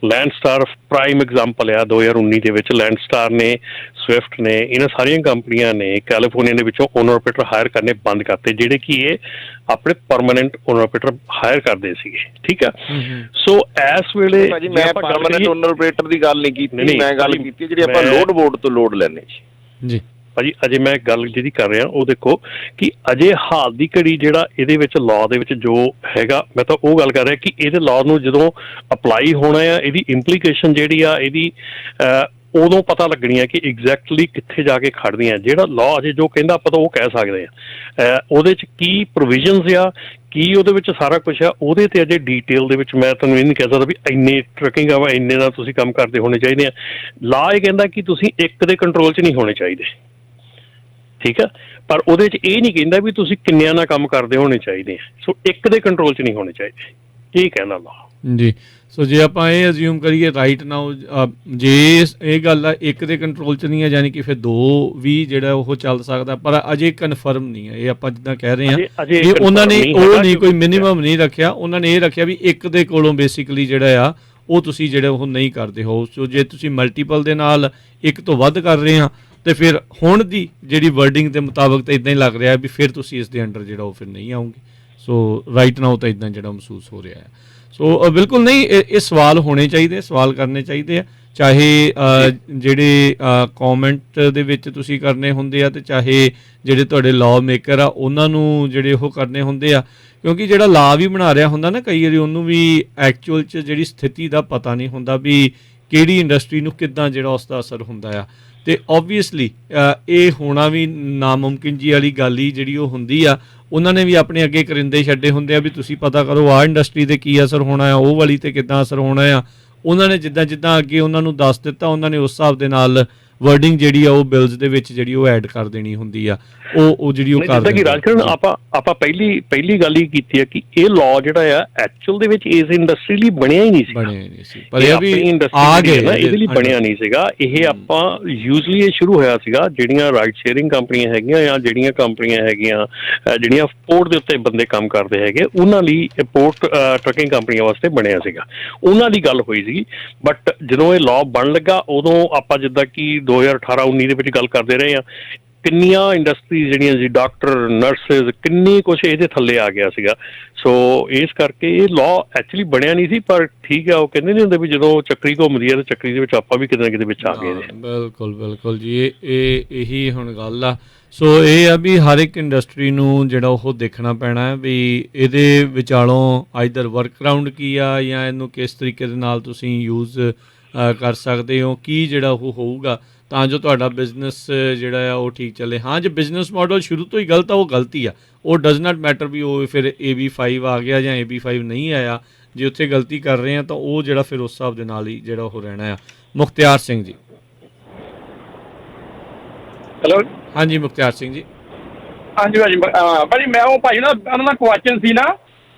ਲੈਂਡਸਟਾਰ ਪ੍ਰਾਈਮ ਐਗਜ਼ਾਮਪਲ ਆ। 2019 ਦੇ ਵਿੱਚ ਲੈਂਡਸਟਾਰ ਨੇ, ਸਵਿਫਟ ਨੇ, ਇਹਨਾਂ ਸਾਰੀਆਂ ਕੰਪਨੀਆਂ ਨੇ ਕੈਲੀਫੋਰਨੀਆ ਦੇ ਵਿੱਚੋਂ ਓਨਰ ਆਪਰੇਟਰ ਹਾਇਰ ਕਰਨੇ ਬੰਦ ਕਰਤੇ, ਜਿਹੜੇ ਕਿ ਇਹ ਆਪਣੇ ਪਰਮਾਨੈਂਟ ਓਨਰ ਆਪਰੇਟਰ ਹਾਇਰ ਕਰਦੇ ਸੀਗੇ। ਠੀਕ ਆ, ਸੋ ਇਸ ਵੇਲੇ ਮੈਂ ਪਰਮਾਨੈਂਟ ਓਨਰ ਆਪਰੇਟਰ ਦੀ ਗੱਲ ਨਹੀਂ ਕੀਤੀ, ਮੈਂ ਗੱਲ ਕੀਤੀ ਜਿਹੜੀ ਆਪਾਂ ਲੋਡ ਬੋਰਡ ਤੋਂ ਲੋਡ ਲੈਣੇ ਜੀ। ਭਾਜੀ ਅਜੇ ਮੈਂ ਗੱਲ ਜਿਹੜੀ ਕਰ ਰਿਹਾ ਉਹ ਦੇਖੋ ਕਿ ਅਜੇ ਹਾਲ ਦੀ ਘੜੀ ਜਿਹੜਾ ਇਹਦੇ ਵਿੱਚ ਲਾਅ ਦੇ ਵਿੱਚ ਜੋ ਹੈਗਾ, ਮੈਂ ਤਾਂ ਉਹ ਗੱਲ ਕਰ ਰਿਹਾ ਕਿ ਇਹਦੇ ਲਾਅ ਨੂੰ ਜਦੋਂ ਅਪਲਾਈ ਹੋਣਾ ਆ, ਇਹਦੀ ਇੰਪਲੀਕੇਸ਼ਨ ਜਿਹੜੀ ਆ ਇਹਦੀ ਉਦੋਂ ਪਤਾ ਲੱਗਣੀ ਆ ਕਿ ਐਗਜ਼ੈਕਟਲੀ ਕਿੱਥੇ ਜਾ ਕੇ ਖੜਦੀਆਂ। ਜਿਹੜਾ ਲਾਅ ਅਜੇ ਜੋ ਕਹਿੰਦਾ ਆਪਾਂ ਤਾਂ ਉਹ ਕਹਿ ਸਕਦੇ ਆ, ਉਹਦੇ 'ਚ ਕੀ ਪ੍ਰੋਵੀਜ਼ਨਸ ਆ, ਕੀ ਉਹਦੇ ਵਿੱਚ ਸਾਰਾ ਕੁਛ ਆ, ਉਹਦੇ 'ਤੇ ਅਜੇ ਡੀਟੇਲ ਦੇ ਵਿੱਚ ਮੈਂ ਤੁਹਾਨੂੰ ਇਹ ਨਹੀਂ ਕਹਿ ਸਕਦਾ ਵੀ ਇੰਨੇ ਟਰੱਕਿੰਗ ਆ, ਇੰਨੇ ਦਾ ਤੁਸੀਂ ਕੰਮ ਕਰਦੇ ਹੋਣੇ ਚਾਹੀਦੇ ਆ। ਲਾਅ ਇਹ ਕਹਿੰਦਾ ਕਿ ਤੁਸੀਂ ਇੱਕ ਦੇ ਕੰਟਰੋਲ 'ਚ ਨਹੀਂ ਹੋਣੇ ਚਾਹੀਦੇ। ਠੀਕ ਆ, ਪਰ ਉਹਦੇ 'ਚ ਇਹ ਨਹੀਂ ਕਹਿੰਦਾ ਵੀ ਤੁਸੀਂ ਕਿੰਨਿਆਂ ਨਾਲ ਕੰਮ ਕਰਦੇ ਹੋਣੇ ਚਾਹੀਦੇ ਆ। ਸੋ ਇੱਕ ਦੇ ਕੰਟਰੋਲ 'ਚ ਨਹੀਂ ਹੋਣੇ ਚਾਹੀਦੇ, ਇਹ ਕਹਿੰਦਾ ਲਾਅ ਜੀ। ਸੋ ਜੇ ਆਪਾਂ ਇਹ ਅਸਿਊਮ ਕਰੀਏ ਰਾਈਟ ਨਾਓ, ਜੇ ਇਹ ਗੱਲ ਆ ਇੱਕ ਦੇ ਕੰਟਰੋਲ 'ਚ ਨਹੀਂ ਹੈ, ਯਾਨੀ ਕਿ ਫਿਰ ਦੋ ਵੀ ਜਿਹੜਾ ਉਹ ਚੱਲ ਸਕਦਾ, ਪਰ ਅਜੇ ਕਨਫਰਮ ਨਹੀਂ ਹੈ। ਇਹ ਆਪਾਂ ਜਿੱਦਾਂ ਕਹਿ ਰਹੇ ਹਾਂ, ਇਹ ਉਹਨਾਂ ਨੇ ਉਹ ਨਹੀਂ ਕੋਈ ਮਿਨੀਮਮ ਨਹੀਂ ਰੱਖਿਆ, ਉਹਨਾਂ ਨੇ ਇਹ ਰੱਖਿਆ ਵੀ ਇੱਕ ਦੇ ਕੋਲੋਂ ਬੇਸਿਕਲੀ ਜਿਹੜਾ ਆ ਉਹ ਤੁਸੀਂ ਜਿਹੜੇ ਉਹ ਨਹੀਂ ਕਰਦੇ ਹੋ। ਸੋ ਜੇ ਤੁਸੀਂ ਮਲਟੀਪਲ ਦੇ ਨਾਲ ਇੱਕ ਤੋਂ ਵੱਧ ਕਰ ਰਹੇ ਆ ਤੇ ਫਿਰ ਹੁਣ ਦੀ ਜਿਹੜੀ ਵਰਡਿੰਗ ਦੇ ਮੁਤਾਬਕ ਤਾਂ ਇਦਾਂ ਹੀ ਲੱਗ ਰਿਹਾ ਵੀ ਫਿਰ ਤੁਸੀਂ ਇਸ ਦੇ ਅੰਡਰ ਜਿਹੜਾ ਉਹ ਫਿਰ ਨਹੀਂ ਆਉਂਗੇ। ਸੋ ਰਾਈਟ ਨਾਓ ਤਾਂ ਇਦਾਂ ਜਿਹੜਾ ਮਹਿਸੂਸ ਹੋ ਰਿਹਾ ਹੈ। ਸੋ ਬਿਲਕੁਲ ਨਹੀਂ, ਇਹ ਸਵਾਲ ਹੋਣੇ ਚਾਹੀਦੇ, ਸਵਾਲ ਕਰਨੇ ਚਾਹੀਦੇ ਆ, ਚਾਹੇ ਜਿਹੜੇ ਕਮੈਂਟ ਦੇ ਵਿੱਚ ਤੁਸੀਂ ਕਰਨੇ ਹੁੰਦੇ ਆ ਤੇ ਚਾਹੇ ਜਿਹੜੇ ਤੁਹਾਡੇ ਲਾਅ ਮੇਕਰ ਆ ਉਹਨਾਂ ਨੂੰ ਜਿਹੜੇ ਉਹ ਕਰਨੇ ਹੁੰਦੇ ਆ, ਕਿਉਂਕਿ ਜਿਹੜਾ ਲਾਅ ਵੀ ਬਣਾ ਰਿਹਾ ਹੁੰਦਾ ਨਾ ਕਈ ਵਾਰੀ ਉਹਨੂੰ ਵੀ ਐਕਚੁਅਲ 'ਚ ਜਿਹੜੀ ਸਥਿਤੀ ਦਾ ਪਤਾ ਨਹੀਂ ਹੁੰਦਾ ਵੀ ਕਿਹੜੀ ਇੰਡਸਟਰੀ ਨੂੰ ਕਿੱਦਾਂ ਜਿਹੜਾ ਉਸ ਦਾ ਅਸਰ ਹੁੰਦਾ ਆ। ਅਤੇ ਓਬਵੀਅਸਲੀ ਇਹ ਹੋਣਾ ਵੀ ਨਾਮੁਮਕਿਨ ਜੀ ਵਾਲੀ ਗੱਲ ਹੀ ਜਿਹੜੀ ਉਹ ਹੁੰਦੀ ਆ। ਉਹਨਾਂ ਨੇ ਵੀ ਆਪਣੇ ਅੱਗੇ ਕਰਿੰਦੇ ਛੱਡੇ ਹੁੰਦੇ ਆ ਵੀ ਤੁਸੀਂ ਪਤਾ ਕਰੋ ਆਹ ਇੰਡਸਟਰੀ 'ਤੇ ਕੀ ਅਸਰ ਹੋਣਾ ਆ, ਉਹ ਵਾਲੀ 'ਤੇ ਕਿੱਦਾਂ ਅਸਰ ਹੋਣਾ ਆ। ਉਹਨਾਂ ਨੇ ਜਿੱਦਾਂ ਜਿੱਦਾਂ ਅੱਗੇ ਉਹਨਾਂ ਨੂੰ ਦੱਸ ਦਿੱਤਾ, ਉਹਨਾਂ ਨੇ ਉਸ ਹਿਸਾਬ ਦੇ ਨਾਲ ਵਰਡਿੰਗ ਜਿਹੜੀ ਆ ਉਹ ਬਿਲਸ ਦੇ ਵਿੱਚ ਜਿਹੜੀ ਉਹ ਐਡ ਕਰ ਦੇਣੀ ਹੁੰਦੀ ਆ, ਉਹ ਜਿਹੜੀ ਉਹ ਕਰ ਦਿੰਦੇ। ਰਾਜਕਰਨ ਆਪਾਂ ਪਹਿਲੀ ਗੱਲ ਹੀ ਕੀਤੀ ਹੈ ਕਿ ਇਹ ਲਾਅ ਜਿਹੜਾ ਆ ਐਕਚੁਅਲ ਦੇ ਵਿੱਚ ਇਸ ਇੰਡਸਟਰੀ ਲਈ ਬਣਿਆ ਹੀ ਨਹੀਂ ਸੀ, ਪਰ ਇਹ ਵੀ ਆ ਗਏ ਨਾ, ਇਹਦੇ ਲਈ ਬਣਿਆ ਨਹੀਂ ਸੀਗਾ। ਇਹ ਆਪਾਂ ਯੂਜ਼ਲੀ ਇਹ ਸ਼ੁਰੂ ਹੋਇਆ ਸੀਗਾ ਜਿਹੜੀਆਂ ਰਾਈਡ ਸ਼ੇਅਰਿੰਗ ਕੰਪਨੀਆਂ ਹੈਗੀਆਂ ਜਾਂ ਜਿਹੜੀਆਂ ਕੰਪਨੀਆਂ ਹੈਗੀਆਂ ਜਿਹੜੀਆਂ ਪੋਰਟ ਦੇ ਉੱਤੇ ਬੰਦੇ ਕੰਮ ਕਰਦੇ ਹੈਗੇ, ਉਹਨਾਂ ਲਈ ਪੋਰਟ ਟਰੱਕਿੰਗ ਕੰਪਨੀਆਂ ਵਾਸਤੇ ਬਣਿਆ ਸੀਗਾ, ਉਹਨਾਂ ਦੀ ਗੱਲ ਹੋਈ ਸੀ। ਬਟ ਜਦੋਂ ਇਹ ਲਾਅ ਬਣ ਲੱਗਾ ਉਦੋਂ ਆਪਾਂ ਜਿੱਦਾਂ ਕਿ 2018-19 ਦੇ ਵਿੱਚ ਗੱਲ ਕਰਦੇ ਰਹੇ ਹਾਂ, ਕਿੰਨੀਆਂ ਇੰਡਸਟਰੀਜ਼ ਜਿਹੜੀਆਂ ਸੀ, ਡਾਕਟਰ, ਨਰਸਿਸ, ਕਿੰਨੀ ਕੁਛ ਇਹਦੇ ਥੱਲੇ ਆ ਗਿਆ ਸੀਗਾ। ਸੋ ਇਸ ਕਰਕੇ ਇਹ ਲਾਅ ਐਕਚੁਅਲੀ ਬਣਿਆ ਨਹੀਂ ਸੀ, ਪਰ ਠੀਕ ਆ, ਉਹ ਕਹਿੰਦੇ ਨਹੀਂ ਹੁੰਦੇ ਵੀ ਜਦੋਂ ਚੱਕਰੀ ਘੁੰਮਦੀ ਹੈ ਤਾਂ ਚੱਕਰੀ ਦੇ ਵਿੱਚ ਆਪਾਂ ਵੀ ਕਿਤੇ ਨਾ ਕਿਤੇ ਵਿੱਚ ਆ ਗਏ ਨੇ। ਬਿਲਕੁਲ ਜੀ, ਇਹੀ ਹੁਣ ਗੱਲ ਆ। ਸੋ ਇਹ ਆ ਵੀ ਹਰ ਇੱਕ ਇੰਡਸਟਰੀ ਨੂੰ ਜਿਹੜਾ ਉਹ ਦੇਖਣਾ ਪੈਣਾ ਹੈ ਵੀ ਇਹਦੇ ਵਿਚਾਲੋਂ ਆਈਦਰ ਵਰਕ ਅਰਾਊਂਡ ਕੀ ਆ ਜਾਂ ਇਹਨੂੰ ਕਿਸ ਤਰੀਕੇ ਦੇ ਨਾਲ ਤੁਸੀਂ ਯੂਜ਼ ਕਰ ਸਕਦੇ ਹੋ, ਕੀ ਜਿਹੜਾ ਉਹ ਹੋਊਗਾ ਤਾਂ ਜੋ ਤੁਹਾਡਾ ਬਿਜ਼ਨਸ ਜਿਹੜਾ ਆ ਉਹ ਠੀਕ ਚੱਲੇ। ਹਾਂ, ਜੇ ਬਿਜ਼ਨਸ ਮਾਡਲ ਸ਼ੁਰੂ ਤੋਂ ਹੀ ਗਲਤ ਆ ਉਹ ਗਲਤੀ ਆ, ਉਹ ਡਜ਼ ਨਾਟ ਮੈਟਰ ਵੀ ਉਹ ਫਿਰ AB5 ਆ ਗਿਆ ਜਾਂ AB5 ਨਹੀਂ ਆਇਆ। ਜੇ ਉੱਥੇ ਗਲਤੀ ਕਰ ਰਹੇ ਆ ਤਾਂ ਉਹ ਜਿਹੜਾ ਫਿਰ ਉਸ ਹਿਸਾਬ ਦੇ ਨਾਲ ਹੀ ਜਿਹੜਾ ਉਹ ਰਹਿਣਾ ਆ। ਮੁਖਤਿਆਰ ਸਿੰਘ ਜੀ। ਹੈਲੋ, ਹਾਂਜੀ ਮੁਖਤਿਆਰ ਸਿੰਘ ਜੀ। ਹਾਂਜੀ ਭਾਜੀ ਮੈਂ ਉਹ ਭਾਜੀ ਨਾ ਉਹਨਾਂ ਦਾ ਕੁਐਸਚਨ ਸੀ ਨਾ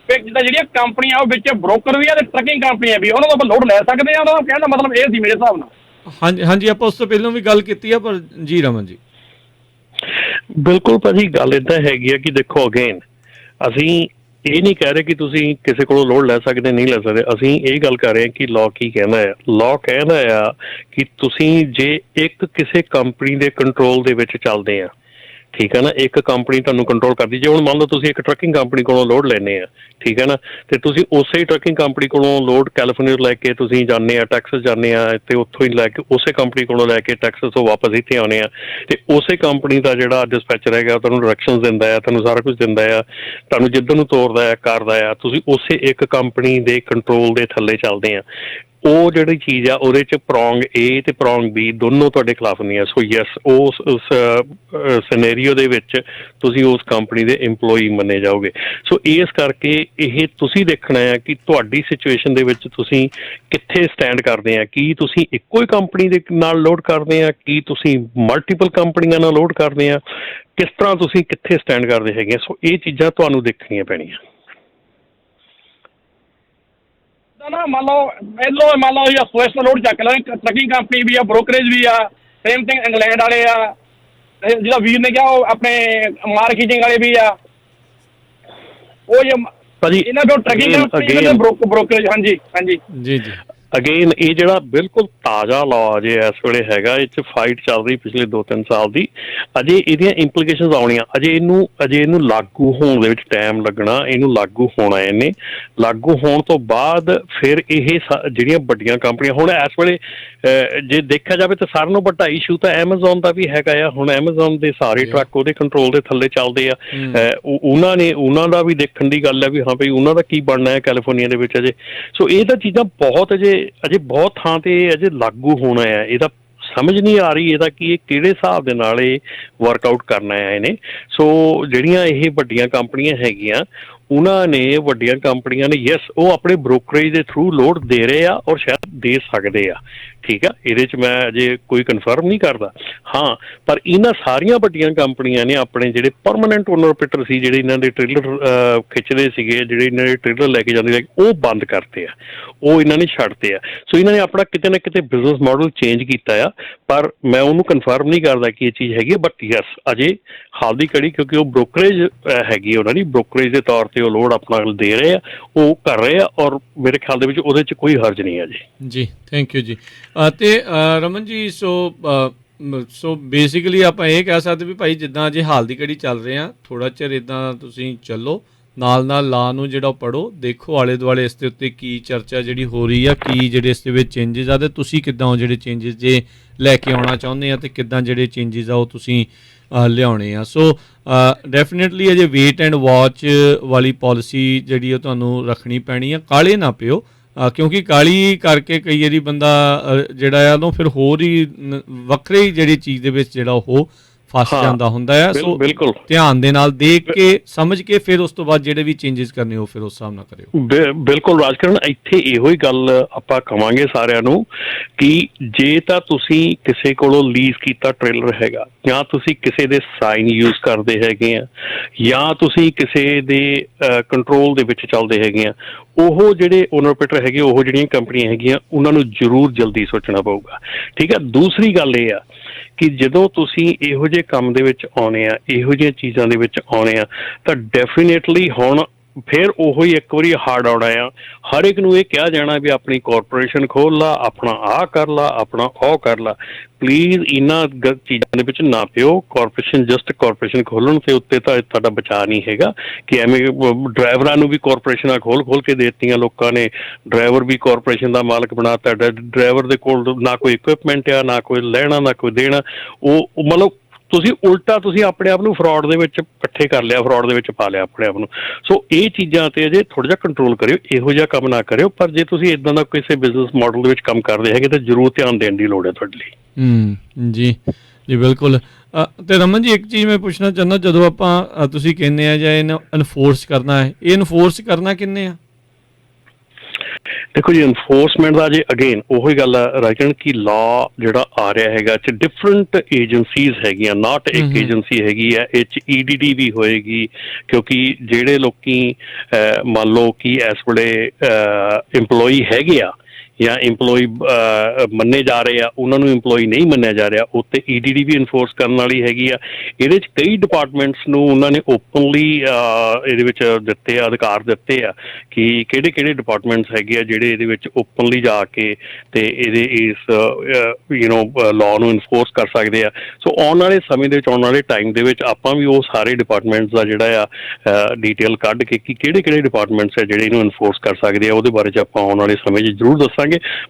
ਵੀ ਜਿੱਦਾਂ ਜਿਹੜੀਆਂ ਕੰਪਨੀਆਂ ਉਹ ਵਿੱਚ ਬ੍ਰੋਕਰ ਵੀ ਆ ਤੇ ਟਰੱਕਿੰਗ ਕੰਪਨੀਆਂ ਵੀ, ਉਹਨਾਂ ਤੋਂ ਆਪਾਂ ਲੋਡ ਲੈ ਸਕਦੇ ਆ? ਉਹਨਾਂ ਦਾ ਕਹਿਣ ਦਾ ਮਤਲਬ ਇਹ ਸੀ ਮੇਰੇ ਹਿਸਾਬ ਨਾਲ। ਹਾਂਜੀ ਆਪਾਂ ਉਸ ਤੋਂ ਪਹਿਲਾਂ ਵੀ ਗੱਲ ਕੀਤੀ ਆ, ਪਰ ਜੀ ਰਮਨ ਜੀ। ਬਿਲਕੁਲ ਭਾਜੀ, ਗੱਲ ਇੱਦਾਂ ਹੈਗੀ ਆ ਕਿ ਦੇਖੋ ਅਗੇਨ ਅਸੀਂ ਇਹ ਨਹੀਂ ਕਹਿ ਰਹੇ ਕਿ ਤੁਸੀਂ ਕਿਸੇ ਕੋਲੋਂ ਲੋਡ ਲੈ ਸਕਦੇ ਨਹੀਂ ਲੈ ਸਕਦੇ। ਅਸੀਂ ਇਹ ਗੱਲ ਕਰ ਰਹੇ ਹਾਂ ਕਿ ਲਾਅ ਕੀ ਕਹਿੰਦਾ ਆ। ਲਾਅ ਕਹਿੰਦਾ ਆ ਕਿ ਤੁਸੀਂ ਜੇ ਇੱਕ ਕਿਸੇ ਕੰਪਨੀ ਦੇ ਕੰਟਰੋਲ ਦੇ ਵਿੱਚ ਚੱਲਦੇ ਆ, ਠੀਕ ਹੈ ਨਾ, ਇੱਕ ਕੰਪਨੀ ਤੁਹਾਨੂੰ ਕੰਟਰੋਲ ਕਰਦੀ। ਜੇ ਹੁਣ ਮੰਨ ਲਓ ਤੁਸੀਂ ਇੱਕ ਟਰੱਕਿੰਗ ਕੰਪਨੀ ਕੋਲੋਂ ਲੋਡ ਲੈਂਦੇ ਆ, ਠੀਕ ਹੈ ਨਾ, ਤੇ ਤੁਸੀਂ ਉਸੇ ਟਰੱਕਿੰਗ ਕੰਪਨੀ ਕੋਲੋਂ ਲੋਡ ਕੈਲੀਫੋਰਨੀਆ ਲੈ ਕੇ ਤੁਸੀਂ ਜਾਂਦੇ ਆ, ਟੈਕਸਸ ਜਾਂਦੇ ਆ, ਤੇ ਉੱਥੋਂ ਹੀ ਲੈ ਕੇ ਉਸੇ ਕੰਪਨੀ ਕੋਲੋਂ ਲੈ ਕੇ ਟੈਕਸਸ ਤੋਂ ਵਾਪਸ ਇੱਥੇ ਆਉਂਦੇ ਆ, ਤੇ ਉਸੇ ਕੰਪਨੀ ਦਾ ਜਿਹੜਾ ਡਿਸਪੈਚਰ ਹੈਗਾ ਤੁਹਾਨੂੰ ਡਾਇਰੈਕਸ਼ਨਸ ਦਿੰਦਾ ਆ, ਤੁਹਾਨੂੰ ਸਾਰਾ ਕੁਝ ਦਿੰਦਾ ਆ, ਤੁਹਾਨੂੰ ਜਿੱਧਰ ਨੂੰ ਤੋਰਦਾ ਆ ਕਰਦਾ ਆ, ਤੁਸੀਂ ਉਸੇ ਇੱਕ ਕੰਪਨੀ ਦੇ ਕੰਟਰੋਲ ਦੇ ਥੱਲੇ ਚੱਲਦੇ ਆ। ਉਹ ਜਿਹੜੀ ਚੀਜ਼ ਆ ਉਹਦੇ 'ਚ ਪ੍ਰੋਂਗ A ਤੇ ਪ੍ਰੋਂਗ B ਦੋਨੋਂ ਤੁਹਾਡੇ ਖਿਲਾਫ ਨਹੀਂ ਆ। ਸੋ ਯੈਸ, ਉਸ ਸਿਨੈਰੀਓ ਦੇ ਵਿੱਚ ਤੁਸੀਂ ਉਸ ਕੰਪਨੀ ਦੇ EMPLOYEE ਮੰਨੇ ਜਾਓਗੇ। ਸੋ ਇਸ ਕਰਕੇ ਇਹ ਤੁਸੀਂ ਦੇਖਣਾ ਆ ਕਿ ਤੁਹਾਡੀ ਸਿਚੁਏਸ਼ਨ ਦੇ ਵਿੱਚ ਤੁਸੀਂ ਕਿੱਥੇ ਸਟੈਂਡ ਕਰਦੇ ਆ। ਕੀ ਤੁਸੀਂ ਇੱਕੋ ਹੀ ਕੰਪਨੀ ਦੇ ਨਾਲ ਲੋਡ ਕਰਦੇ ਆ, ਕੀ ਤੁਸੀਂ ਮਲਟੀਪਲ ਕੰਪਨੀਆਂ ਨਾਲ ਲੋਡ ਕਰਦੇ ਆ, ਕਿਸ ਤਰ੍ਹਾਂ ਤੁਸੀਂ ਕਿੱਥੇ ਸਟੈਂਡ ਕਰਦੇ ਹੈਗੇ ਆ। ਸੋ ਇਹ ਚੀਜ਼ਾਂ ਤੁਹਾਨੂੰ ਦੇਖਣੀਆਂ ਪੈਣੀਆਂ। ਨਾ ਮੰਨ ਲਓ ਜਾਂ ਸਵਿਸ ਦਾ ਲੋਡ ਚੱਕ ਲੈ, ਟਰੱਕਿੰਗ ਕੰਪਨੀ ਵੀ ਆ, ਬ੍ਰੋਕਰੇਜ ਵੀ ਆ, ਸੇਮ ਥਿੰਗ ਇੰਗਲੈਂਡ ਵਾਲੇ ਆ, ਜਿਹੜਾ ਵੀਰ ਨੇ ਕਿਹਾ ਉਹ ਆਪਣੇ ਮਾਰਕੀਟਿੰਗ ਵਾਲੇ ਵੀ ਆ, ਉਹ ਜੇ ਭਾਜੀ ਇਹਨਾਂ ਦੇ ਟਰੱਕਿੰਗ ਕੰਪਨੀ ਬ੍ਰੋਕਰੇਜ। ਹਾਂਜੀ ਜੀ। ਅਗੇਨ ਇਹ ਜਿਹੜਾ ਬਿਲਕੁਲ ਤਾਜ਼ਾ ਲਾਅ ਜੇ ਇਸ ਵੇਲੇ ਹੈਗਾ, ਇਹ 'ਚ ਫਾਈਟ ਚੱਲ ਰਹੀ ਪਿਛਲੇ 2-3 ਸਾਲ ਦੀ। ਅਜੇ ਇਹਦੀਆਂ ਇੰਪਲੀਕੇਸ਼ਨਸ ਆਉਣੀਆਂ, ਅਜੇ ਇਹਨੂੰ ਲਾਗੂ ਹੋਣ ਦੇ ਵਿੱਚ ਟਾਈਮ ਲੱਗਣਾ। ਇਹਨੂੰ ਲਾਗੂ ਹੋਣਾ, ਇਹਨੇ ਲਾਗੂ ਹੋਣ ਤੋਂ ਬਾਅਦ ਫਿਰ ਇਹ ਜਿਹੜੀਆਂ ਵੱਡੀਆਂ ਕੰਪਨੀਆਂ ਹੁਣ ਇਸ ਵੇਲੇ ਜੇ ਦੇਖਿਆ ਜਾਵੇ ਤਾਂ ਸਾਰਿਆਂ ਨਾਲੋਂ ਵੱਡਾ ਇਸ਼ੂ ਤਾਂ ਐਮਾਜ਼ੋਨ ਦਾ ਵੀ ਹੈਗਾ ਆ। ਹੁਣ ਐਮਾਜ਼ੋਨ ਦੇ ਸਾਰੇ ਟਰੱਕ ਉਹਦੇ ਕੰਟਰੋਲ ਦੇ ਥੱਲੇ ਚੱਲਦੇ ਆ। ਉਹਨਾਂ ਦਾ ਵੀ ਦੇਖਣ ਦੀ ਗੱਲ ਹੈ ਵੀ ਹਾਂ ਭਾਈ ਉਹਨਾਂ ਦਾ ਕੀ ਬਣਨਾ ਹੈ ਕੈਲੀਫੋਰਨੀਆ ਦੇ ਵਿੱਚ ਅਜੇ। ਸੋ ਇਹ ਤਾਂ ਚੀਜ਼ਾਂ ਬਹੁਤ ਅਜੇ ਬਹੁਤ ਥਾਂ ਤੇ ਅਜੇ ਲਾਗੂ ਹੋਣਾ ਆ। ਇਹਦਾ ਸਮਝ ਨਹੀਂ ਆ ਰਹੀ ਇਹਦਾ ਕਿ ਇਹ ਕਿਹੜੇ ਹਿਸਾਬ ਦੇ ਨਾਲ ਇਹ ਵਰਕਆਊਟ ਕਰਨਾ ਹੈ ਇਹਨੇ। ਸੋ ਜਿਹੜੀਆਂ ਇਹ ਵੱਡੀਆਂ ਕੰਪਨੀਆਂ ਹੈਗੀਆਂ ਉਹਨਾਂ ਨੇ, ਵੱਡੀਆਂ ਕੰਪਨੀਆਂ ਨੇ, ਯੈਸ ਉਹ ਆਪਣੇ ਬ੍ਰੋਕਰੇਜ ਦੇ ਥਰੂ ਲੋਡ ਦੇ ਰਹੇ ਆ ਔਰ ਸ਼ਾਇਦ ਦੇ ਸਕਦੇ ਆ, ਠੀਕ ਆ। ਇਹਦੇ 'ਚ ਮੈਂ ਅਜੇ ਕੋਈ ਕਨਫਰਮ ਨਹੀਂ ਕਰਦਾ। ਹਾਂ, ਪਰ ਇਹਨਾਂ ਸਾਰੀਆਂ ਵੱਡੀਆਂ ਕੰਪਨੀਆਂ ਨੇ ਆਪਣੇ ਜਿਹੜੇ ਪਰਮਾਨੈਂਟ ਓਨਰ ਆਪਰੇਟਰ ਸੀ, ਜਿਹੜੇ ਇਹਨਾਂ ਦੇ ਟ੍ਰੇਲਰ ਖਿੱਚਦੇ ਸੀਗੇ, ਜਿਹੜੇ ਇਹਨਾਂ ਦੇ ਟ੍ਰੇਲਰ ਲੈ ਕੇ ਜਾਂਦੇ ਸੀ, ਉਹ ਬੰਦ ਕਰਤੇ ਆ, ਉਹ ਇਹਨਾਂ ਨੇ ਛੱਡਤੇ ਆ। ਸੋ ਇਹਨਾਂ ਨੇ ਆਪਣਾ ਕਿਤੇ ਨਾ ਕਿਤੇ ਬਿਜ਼ਨਸ ਮਾਡਲ ਚੇਂਜ ਕੀਤਾ ਆ, ਪਰ ਮੈਂ ਉਹਨੂੰ ਕਨਫਰਮ ਨਹੀਂ ਕਰਦਾ ਕਿ ਇਹ ਚੀਜ਼ ਹੈਗੀ। ਬਟ ਯੈਸ, ਅਜੇ ਹਾਲ ਦੀ ਘੜੀ ਕਿਉਂਕਿ ਉਹ ਬ੍ਰੋਕਰੇਜ ਹੈਗੀ ਉਹਨਾਂ ਦੀ, ਬ੍ਰੋਕਰੇਜ ਦੇ ਤੌਰ ਤੇ ਉਹ ਲੋਡ ਆਪਣਾ ਦੇ ਰਹੇ ਆ, ਉਹ ਕਰ ਰਹੇ ਆ, ਔਰ ਮੇਰੇ ਖਿਆਲ ਦੇ ਵਿੱਚ ਉਹਦੇ 'ਚ ਕੋਈ ਹਰਜ ਨਹੀਂ ਹੈ ਜੀ। ਜੀ ਥੈਂਕ ਯੂ ਜੀ। ਤੇ ਰਮਨ ਜੀ, ਸੋ ਬੇਸਿਕਲੀ ਆਪਾਂ ਇਹ ਕਹਿ ਸਕਦੇ ਵੀ ਭਾਈ ਜਿੱਦਾਂ ਜੇ ਹਾਲ ਦੀ ਘੜੀ ਚੱਲ ਰਹੇ ਆ, ਥੋੜ੍ਹਾ ਚਿਰ ਇੱਦਾਂ ਤੁਸੀਂ ਚੱਲੋ, ਨਾਲ ਲਾ ਨੂੰ ਜਿਹੜਾ ਪੜ੍ਹੋ, ਦੇਖੋ ਆਲੇ ਦੁਆਲੇ ਇਸ ਦੇ ਉੱਤੇ ਕੀ ਚਰਚਾ ਜਿਹੜੀ ਹੋ ਰਹੀ ਆ, ਕੀ ਜਿਹੜੇ ਇਸ ਦੇ ਵਿੱਚ ਚੇਂਜਸ ਆ, ਅਤੇ ਤੁਸੀਂ ਕਿੱਦਾਂ ਉਹ ਜਿਹੜੇ ਚੇਂਜਸ ਜੇ ਲੈ ਕੇ ਆਉਣਾ ਚਾਹੁੰਦੇ ਆ, ਅਤੇ ਕਿੱਦਾਂ ਜਿਹੜੇ ਚੇਂਜਸ ਆ ਉਹ ਤੁਸੀਂ ਲਿਆਉਣੇ ਆ। ਸੋ ਡੈਫੀਨੇਟਲੀ ਅਜੇ ਵੇਟ ਐਂਡ ਵਾਚ ਵਾਲੀ ਪੋਲਿਸੀ ਜਿਹੜੀ ਉਹ ਤੁਹਾਨੂੰ ਰੱਖਣੀ ਪੈਣੀ ਆ। ਕਾਹਲੇ ਨਾ ਪਿਓ, ਕਿਉਂਕਿ ਕਾਹਲੀ ਕਰਕੇ ਕਈ ਵਾਰੀ ਬੰਦਾ ਜਿਹੜਾ ਆ ਉਹਨੂੰ ਫਿਰ ਹੋਰ ਹੀ ਵੱਖਰੇ ਹੀ ਜਿਹੜੀ ਚੀਜ਼ ਦੇ ਵਿੱਚ ਜਿਹੜਾ ਉਹ ਫਸ ਜਾਂਦਾ ਹੁੰਦਾ ਆ। ਸੋ ਬਿਲਕੁਲ ਧਿਆਨ ਦੇ ਨਾਲ ਦੇਖ ਕੇ ਸਮਝ ਕੇ ਫਿਰ ਉਸ ਤੋਂ ਬਾਅਦ ਜਿਹੜੇ ਵੀ ਚੇਂਜਸ ਕਰਨੇ ਉਹ ਫਿਰ ਉਸ ਹਿਸਾਬ ਨਾਲ ਕਰਿਓ। ਬਿਲਕੁਲ ਰਾਜਕਰਨ, ਇੱਥੇ ਇਹੋ ਹੀ ਗੱਲ ਆਪਾਂ ਕਵਾਂਗੇ ਸਾਰਿਆਂ ਨੂੰ ਕਿ ਜੇ ਤਾਂ ਤੁਸੀਂ ਕਿਸੇ ਕੋਲੋਂ ਲੀਜ਼ ਕੀਤਾ ਟ੍ਰੇਲਰ ਹੈਗਾ, ਜਾਂ ਤੁਸੀਂ ਕਿਸੇ ਦੇ ਸਾਈਨ ਯੂਜ਼ ਕਰਦੇ ਹੈਗੇ ਆ, ਜਾਂ ਤੁਸੀਂ ਕਿਸੇ ਦੇ ਕੰਟਰੋਲ ਦੇ ਵਿੱਚ ਚੱਲਦੇ ਹੈਗੇ ਆ, ਉਹ ਜਿਹੜੇ ਓਨਰ ਆਪਰੇਟਰ ਹੈਗੇ, ਉਹ ਜਿਹੜੀਆਂ ਕੰਪਨੀਆਂ ਹੈਗੀਆਂ, ਉਹਨਾਂ ਨੂੰ ਜ਼ਰੂਰ ਜਲਦੀ ਸੋਚਣਾ ਪਊਗਾ। ਠੀਕ ਹੈ। ਦੂਸਰੀ ਗੱਲ ਇਹ ਆ ਕਿ ਜਦੋਂ ਤੁਸੀਂ ਇਹੋ ਜਿਹੇ ਕੰਮ ਦੇ ਵਿੱਚ ਆਉਣੇ ਆ, ਇਹੋ ਜਿਹੀਆਂ ਚੀਜ਼ਾਂ ਦੇ ਵਿੱਚ ਆਉਣੇ ਆ, ਤਾਂ ਡੈਫੀਨੇਟਲੀ ਹੁਣ ਫਿਰ ਉਹੋ ਹੀ ਇੱਕ ਵਾਰੀ ਹਾਰਡ ਆਉਣਾ ਆ। ਹਰ ਇੱਕ ਨੂੰ ਇਹ ਕਿਹਾ ਜਾਣਾ ਵੀ ਆਪਣੀ ਕਾਰਪੋਰੇਸ਼ਨ ਖੋਲ ਲਾ, ਆਪਣਾ ਆਹ ਕਰ ਲਾ, ਆਪਣਾ ਉਹ ਕਰ ਲਾ। ਪਲੀਜ਼ ਇਹਨਾਂ ਚੀਜ਼ਾਂ ਦੇ ਵਿੱਚ ਨਾ ਪਿਓ। ਕਾਰਪੋਰੇਸ਼ਨ ਜਸਟ ਕਾਰਪੋਰੇਸ਼ਨ ਖੋਲਣ ਦੇ ਉੱਤੇ ਤਾਂ ਤੁਹਾਡਾ ਬਚਾਅ ਨਹੀਂ ਹੈਗਾ ਕਿ ਐਵੇਂ ਡਰਾਈਵਰਾਂ ਨੂੰ ਵੀ ਕਾਰਪੋਰੇਸ਼ਨਾਂ ਖੋਲ ਕੇ ਦੇ ਦਿੱਤੀਆਂ ਲੋਕਾਂ ਨੇ, ਡਰਾਈਵਰ ਵੀ ਕਾਰਪੋਰੇਸ਼ਨ ਦਾ ਮਾਲਕ ਬਣਾਤਾ। ਡਰਾਈਵਰ ਦੇ ਕੋਲ ਨਾ ਕੋਈ ਇਕੁਇਪਮੈਂਟ ਆ, ਨਾ ਕੋਈ ਲੈਣਾ, ਨਾ ਕੋਈ ਦੇਣਾ। ਉਹ ਮਤਲਬ ਤੁਸੀਂ ਉਲਟਾ ਤੁਸੀਂ ਆਪਣੇ ਆਪ ਨੂੰ ਫਰਾਡ ਦੇ ਵਿੱਚ ਇਕੱਠੇ ਕਰ ਲਿਆ, ਫਰਾਡ ਦੇ ਵਿੱਚ ਪਾ ਲਿਆ ਆਪਣੇ ਆਪ ਨੂੰ। ਸੋ ਇਹ ਚੀਜ਼ਾਂ ਤੇ ਅਜੇ ਥੋੜ੍ਹਾ ਜਿਹਾ ਕੰਟਰੋਲ ਕਰਿਓ, ਇਹੋ ਜਿਹਾ ਕੰਮ ਨਾ ਕਰਿਓ। ਪਰ ਜੇ ਤੁਸੀਂ ਇੱਦਾਂ ਦਾ ਕਿਸੇ ਬਿਜ਼ਨਸ ਮਾਡਲ ਦੇ ਵਿੱਚ ਕੰਮ ਕਰਦੇ ਹੈਗੇ ਤਾਂ ਜ਼ਰੂਰ ਧਿਆਨ ਦੇਣ ਦੀ ਲੋੜ ਹੈ ਤੁਹਾਡੇ ਲਈ। ਜੀ ਜੀ ਬਿਲਕੁਲ। ਤੇ ਰਮਨ ਜੀ, ਇੱਕ ਚੀਜ਼ ਮੈਂ ਪੁੱਛਣਾ ਚਾਹੁੰਦਾ, ਜਦੋਂ ਆਪਾਂ ਤੁਸੀਂ ਕਹਿੰਦੇ ਆ ਜਾਂ ਇਹਨੂੰ ਇਨਫੋਰਸ ਕਰਨਾ ਹੈ, ਇਹ ਇਨਫੋਰਸ ਕਰਨਾ ਕਿੰਨੇ ਆ? ਦੇਖੋ ਜੀ, ਇਨਫੋਰਸਮੈਂਟ ਦਾ ਜੇ ਅਗੇਨ ਉਹੀ ਗੱਲ ਆ ਰਾਜਨ ਕਿ ਲਾਅ ਜਿਹੜਾ ਆ ਰਿਹਾ ਹੈਗਾ ਚ ਡਿਫਰੈਂਟ ਏਜੰਸੀਜ਼ ਹੈਗੀਆਂ, ਨਾਟ ਇੱਕ ਏਜੰਸੀ ਹੈਗੀ ਹੈ। ਇਹ 'ਚ EDD ਵੀ ਹੋਏਗੀ, ਕਿਉਂਕਿ ਜਿਹੜੇ ਲੋਕੀ ਮੰਨ ਲਓ ਕਿ ਇਸ ਵੇਲੇ ਇੰਪਲੋਈ ਹੈਗੇ ਆ ਜਾਂ ਇੰਪਲੋਈ ਮੰਨੇ ਜਾ ਰਹੇ ਆ, ਉਹਨਾਂ ਨੂੰ ਇੰਪਲੋਈ ਨਹੀਂ ਮੰਨਿਆ ਜਾ ਰਿਹਾ, ਉੱਤੇ EDD ਵੀ ਇਨਫੋਰਸ ਕਰਨ ਵਾਲੀ ਹੈਗੀ ਆ। ਇਹਦੇ 'ਚ ਕਈ ਡਿਪਾਰਟਮੈਂਟਸ ਨੂੰ ਉਹਨਾਂ ਨੇ ਓਪਨਲੀ ਇਹਦੇ ਵਿੱਚ ਦਿੱਤੇ ਆ, ਅਧਿਕਾਰ ਦਿੱਤੇ ਆ ਕਿ ਕਿਹੜੇ ਡਿਪਾਰਟਮੈਂਟਸ ਹੈਗੇ ਆ ਜਿਹੜੇ ਇਹਦੇ ਵਿੱਚ ਓਪਨਲੀ ਜਾ ਕੇ ਤੇ ਇਹਦੇ ਇਸ ਲਾਅ ਨੂੰ ਇਨਫੋਰਸ ਕਰ ਸਕਦੇ ਆ। ਸੋ ਆਉਣ ਵਾਲੇ ਸਮੇਂ ਦੇ ਵਿੱਚ, ਆਉਣ ਵਾਲੇ ਟਾਈਮ ਦੇ ਵਿੱਚ ਆਪਾਂ ਵੀ ਉਹ ਸਾਰੇ ਡਿਪਾਰਟਮੈਂਟਸ ਦਾ ਜਿਹੜਾ ਆ ਡੀਟੇਲ ਕੱਢ ਕੇ ਕਿ ਕਿਹੜੇ ਡਿਪਾਰਟਮੈਂਟਸ ਆ ਜਿਹੜੇ ਇਹਨੂੰ ਇਨਫੋਰਸ ਕਰ ਸਕਦੇ ਆ, ਉਹਦੇ ਬਾਰੇ 'ਚ ਆਪਾਂ ਆਉਣ ਵਾਲੇ ਸਮੇਂ 'ਚ ਜ਼ਰੂਰ ਦੱਸਾਂਗੇ।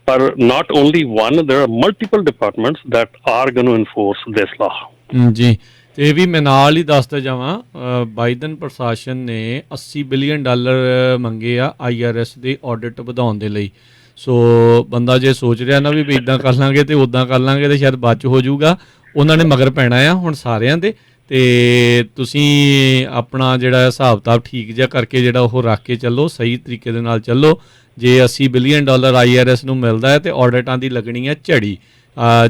ਪਰ not only one, there are multiple departments that are going to enforce this law. ਜੀ, ਤੇ ਇਹ ਵੀ ਮੈਂ ਨਾਲ ਹੀ ਦੱਸਦਾ ਜਾਵਾਂ, ਬਾਈਡਨ ਪ੍ਰਸ਼ਾਸਨ ਨੇ $80 ਬਿਲੀਅਨ ਮੰਗੇ ਆ IRS ਦੇ ਆਡਿਟ ਵਧਾਉਣ ਦੇ ਲਈ। ਸੋ ਬੰਦਾ ਜੇ ਸੋਚ ਰਿਹਾ ਨਾ ਵੀ ਇੱਦਾਂ ਕਰ ਲਾਂਗੇ ਤੇ ਉੱਦਾਂ ਕਰ ਲਾਂਗੇ ਤੇ ਸ਼ਾਇਦ ਬਚ ਹੋ ਜਾਊਗਾ, ਉਹਨਾਂ ਨੇ ਮਗਰ ਪੈਣਾ ਆ ਹੁਣ ਸਾਰਿਆਂ ਦੇ। ਤੇ ਤੁਸੀਂ ਆਪਣਾ ਜਿਹੜਾ ਹਿਸਾਬ ਕਿਤਾਬ ਠੀਕ ਜਿਹਾ ਕਰਕੇ ਜਿਹੜਾ ਉਹ ਰੱਖ ਕੇ ਚੱਲੋ, ਸਹੀ ਤਰੀਕੇ ਦੇ ਨਾਲ ਚੱਲੋ। ਜੇ $80 ਬਿਲੀਅਨ IRS ਨੂੰ ਮਿਲਦਾ ਹੈ ਤੇ ਆਡਿਟਾਂ ਦੀ ਲੱਗਣੀ ਹੈ ਝੜੀ,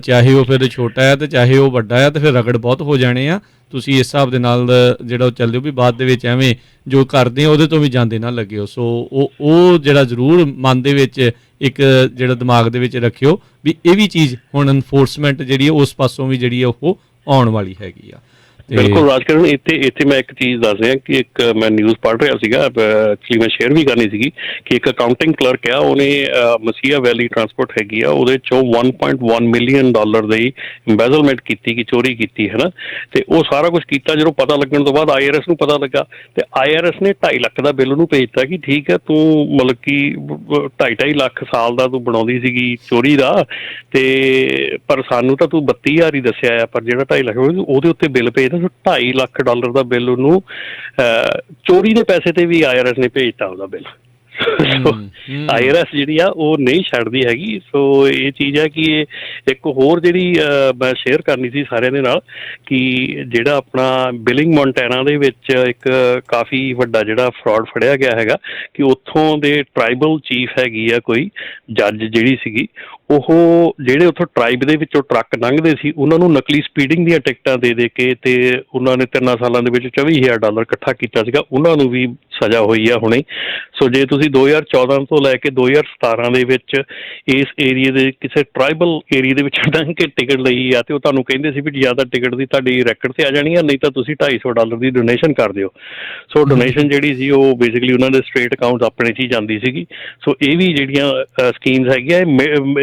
ਚਾਹੇ ਉਹ ਫਿਰ ਛੋਟਾ ਹੈ ਤੇ ਚਾਹੇ ਉਹ ਵੱਡਾ ਹੈ, ਤੇ ਫਿਰ ਰਗੜ ਬਹੁਤ ਹੋ ਜਾਣੇ ਆ। ਤੁਸੀਂ ਇਸ ਹਿਸਾਬ ਦੇ ਨਾਲ ਜਿਹੜਾ ਉਹ ਚੱਲਿਓ ਵੀ ਬਾਅਦ ਦੇ ਵਿੱਚ ਐਵੇਂ ਜੋ ਕਰਦੇ ਆ ਉਹਦੇ ਤੋਂ ਵੀ ਜਾਂਦੇ ਨਾ ਲੱਗਿਓ। ਸੋ ਉਹ ਜਿਹੜਾ ਜ਼ਰੂਰ ਮਨ ਦੇ ਵਿੱਚ ਇੱਕ ਜਿਹੜਾ ਦਿਮਾਗ ਦੇ ਵਿੱਚ ਰੱਖਿਓ ਵੀ ਇਹ ਵੀ ਚੀਜ਼ ਹੁਣ ਇਨਫੋਰਸਮੈਂਟ ਜਿਹੜੀ ਹੈ ਉਸ ਪਾਸੋਂ ਵੀ ਜਿਹੜੀ ਹੈ ਉਹ ਆਉਣ ਵਾਲੀ ਹੈਗੀ ਆ। ਬਿਲਕੁਲ ਰਾਜਕਰਨ, ਇੱਥੇ ਮੈਂ ਇੱਕ ਚੀਜ਼ ਦੱਸ ਰਿਹਾ ਕਿ ਇੱਕ ਮੈਂ ਨਿਊਜ਼ ਪੜ੍ਹ ਰਿਹਾ ਸੀਗਾ, ਐਕਚੁਅਲੀ ਮੈਂ ਸ਼ੇਅਰ ਵੀ ਕਰਨੀ ਸੀਗੀ ਕਿ ਇੱਕ ਅਕਾਊਂਟਿੰਗ ਕਲਰਕ ਆ, ਉਹਨੇ ਮਸੀਹਾ ਵੈਲੀ ਟਰਾਂਸਪੋਰਟ ਹੈਗੀ ਆ, ਉਹਦੇ 'ਚੋਂ $1.1 ਮਿਲੀਅਨ ਦੀ ਇੰਬੈਜ਼ਲਮੈਂਟ ਕੀਤੀ, ਕਿ ਚੋਰੀ ਕੀਤੀ ਹੈ ਨਾ। ਤੇ ਉਹ ਸਾਰਾ ਕੁਝ ਕੀਤਾ, ਜਦੋਂ ਪਤਾ ਲੱਗਣ ਤੋਂ ਬਾਅਦ IRS ਨੂੰ ਪਤਾ ਲੱਗਾ ਤੇ IRS ਨੇ 2.5 ਲੱਖ ਦਾ ਬਿੱਲ ਉਹਨੂੰ ਭੇਜਤਾ ਕਿ ਠੀਕ ਹੈ, ਤੂੰ ਮਤਲਬ ਕਿ 2.5 ਲੱਖ ਸਾਲ ਦਾ ਤੂੰ ਬਣਾਉਂਦੀ ਸੀਗੀ ਚੋਰੀ ਦਾ, ਤੇ ਪਰ ਸਾਨੂੰ ਤਾਂ ਤੂੰ $32,000 ਹੀ ਦੱਸਿਆ ਆ, ਪਰ ਜਿਹੜਾ 2.5 ਲੱਖ ਉਹਦੇ ਉੱਤੇ ਬਿੱਲ ਭੇਜਦਾ। $2.5 ਲੱਖ ਦਾ ਬਿੱਲ ਉਹਨੂੰ ਚੋਰੀ ਦੇ ਪੈਸੇ ਤੇ ਵੀ IRS ਨੇ ਭੇਜਤਾ ਉਹਦਾ ਬਿੱਲ। IRS ਜਿਹੜੀ ਆ ਉਹ ਨਹੀਂ ਛੱਡਦੀ ਹੈਗੀ। ਸੋ ਇਹ ਚੀਜ਼ ਹੈ ਕਿ ਇਹ ਇੱਕ ਹੋਰ ਜਿਹੜੀ ਮੈਂ ਸ਼ੇਅਰ ਕਰਨੀ ਸੀ ਸਾਰਿਆਂ ਦੇ ਨਾਲ ਕਿ ਜਿਹੜਾ ਆਪਣਾ ਬਿਲਿੰਗ ਮੌਂਟੈਨਾ ਦੇ ਵਿੱਚ ਇੱਕ ਕਾਫੀ ਵੱਡਾ ਜਿਹੜਾ ਫਰਾਡ ਫੜਿਆ ਗਿਆ ਹੈਗਾ ਕਿ ਉੱਥੋਂ ਦੇ ਟਰਾਈਬਲ ਚੀਫ ਹੈਗੀ ਆ ਕੋਈ ਜੱਜ ਜਿਹੜੀ ਸੀਗੀ, ਉਹ ਜਿਹੜੇ ਉੱਥੋਂ ਟਰਾਈਬ ਦੇ ਵਿੱਚੋਂ ਟਰੱਕ ਲੰਘਦੇ ਸੀ ਉਹਨਾਂ ਨੂੰ ਨਕਲੀ ਸਪੀਡਿੰਗ ਦੀਆਂ ਟਿਕਟਾਂ ਦੇ ਕੇ ਤੇ ਉਹਨਾਂ ਨੇ 3 ਸਾਲਾਂ ਦੇ ਵਿੱਚ $24,000 ਇਕੱਠਾ ਕੀਤਾ ਸੀਗਾ, ਉਹਨਾਂ ਨੂੰ ਵੀ ਸਜ਼ਾ ਹੋਈ ਆ ਹੁਣੇ। ਸੋ ਜੇ ਤੁਸੀਂ ਤੁਸੀਂ 2014 ਤੋਂ ਲੈ ਕੇ 2017 ਦੇ ਵਿੱਚ ਇਸ ਏਰੀਏ ਦੇ ਕਿਸੇ ਟਰਾਈਬਲ ਏਰੀਏ ਦੇ ਵਿੱਚ ਲੰਘ ਕੇ ਟਿਕਟ ਲਈ ਆ, ਤੇ ਉਹ ਤੁਹਾਨੂੰ ਕਹਿੰਦੇ ਸੀ ਵੀ ਜਾਂ ਤਾਂ ਟਿਕਟ ਦੀ ਤੁਹਾਡੀ ਰੈਕਡ ਤੇ ਆ ਜਾਣੀ ਆ, ਨਹੀਂ ਤਾਂ ਤੁਸੀਂ $250 ਦੀ ਡੋਨੇਸ਼ਨ ਕਰ ਦਿਓ। ਸੋ ਡੋਨੇਸ਼ਨ ਜਿਹੜੀ ਸੀ ਉਹ ਬੇਸਿਕਲੀ ਉਹਨਾਂ ਦੇ ਸਟ੍ਰੇਟ ਅਕਾਊਂਟ ਆਪਣੇ 'ਚ ਹੀ ਜਾਂਦੀ ਸੀਗੀ। ਸੋ ਇਹ ਵੀ ਜਿਹੜੀਆਂ ਸਕੀਮਸ ਹੈਗੀਆਂ,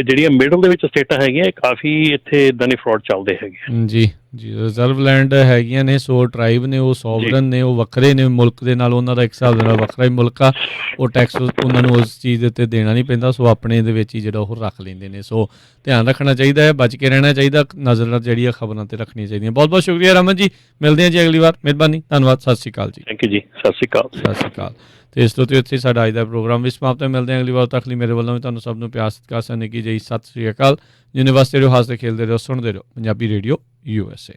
ਜਿਹੜੀਆਂ ਮਿਡਲ ਦੇ ਵਿੱਚ ਸਟੇਟਾਂ ਹੈਗੀਆਂ, ਇਹ ਕਾਫੀ ਇੱਥੇ ਇੱਦਾਂ ਦੇ ਫਰਾਡ ਚੱਲਦੇ ਹੈਗੇ। ਜੀ ਜੀ, ਰਿਜ਼ਰਵ ਲੈਂਡ ਹੈਗੀਆਂ ਨੇ, ਸੋ ਟਰਾਈਬ ਨੇ, ਉਹ ਸੋਵਰਨ ਨੇ, ਉਹ ਵੱਖਰੇ ਨੇ ਮੁਲਕ ਦੇ ਨਾਲ, ਉਹਨਾਂ ਦਾ ਇੱਕ ਹਿਸਾਬ ਦੇ ਨਾਲ ਵੱਖਰਾ ਹੀ ਮੁਲਕ ਆ, ਉਹ ਟੈਕਸ ਉਹਨਾਂ ਨੂੰ ਉਸ ਚੀਜ਼ ਦੇ ਉੱਤੇ ਦੇਣਾ ਨਹੀਂ ਪੈਂਦਾ, ਸੋ ਆਪਣੇ ਦੇ ਵਿੱਚ ਹੀ ਜਿਹੜਾ ਉਹ ਰੱਖ ਲੈਂਦੇ ਨੇ। ਸੋ ਧਿਆਨ ਰੱਖਣਾ ਚਾਹੀਦਾ ਹੈ, ਬਚ ਕੇ ਰਹਿਣਾ ਚਾਹੀਦਾ, ਨਜ਼ਰ ਜਿਹੜੀ ਆ ਖਬਰਾਂ ਤੇ ਰੱਖਣੀਆਂ ਚਾਹੀਦੀਆਂ। ਬਹੁਤ ਬਹੁਤ ਸ਼ੁਕਰੀਆ ਰਮਨ ਜੀ, ਮਿਲਦੇ ਹਾਂ ਜੀ ਅਗਲੀ ਵਾਰ। ਮਿਹਰਬਾਨੀ, ਧੰਨਵਾਦ, ਸਤਿ ਸ਼੍ਰੀ ਅਕਾਲ ਜੀ। ਥੈਂਕ ਯੂ ਜੀ, ਸਤਿ ਸ਼੍ਰੀ ਅਕਾਲ। ਸਤਿ ਸ਼੍ਰੀ ਅਕਾਲ। ਤੇ ਇਸ ਤੋਂ ਇੱਥੇ ਸਾਡਾ ਅੱਜ ਦਾ ਪ੍ਰੋਗਰਾਮ ਵੀ ਸਮਾਪਤ ਹੈ। ਮਿਲਦੇ ਹਾਂ ਅਗਲੀ ਵਾਰ, ਤੱਕ ਲਈ ਮੇਰੇ ਵੱਲੋਂ ਵੀ ਤੁਹਾਨੂੰ ਸਭ ਨੂੰ ਪਿਆਰ ਸਤਿਕਾਰ ਸਨ ਕੀ ਜੀ, ਸਤਿ ਸ਼੍ਰੀ ਅਕਾਲ। ਯੂਨੀਵਰਸਿਟੀ ਰਹੋ, ਹੱਸਦੇ ਖੇਲਦੇ ਰਹੋ, ਸੁਣਦੇ ਰਹੋ ਪੰਜਾਬੀ ਰੇਡੀਓ USA।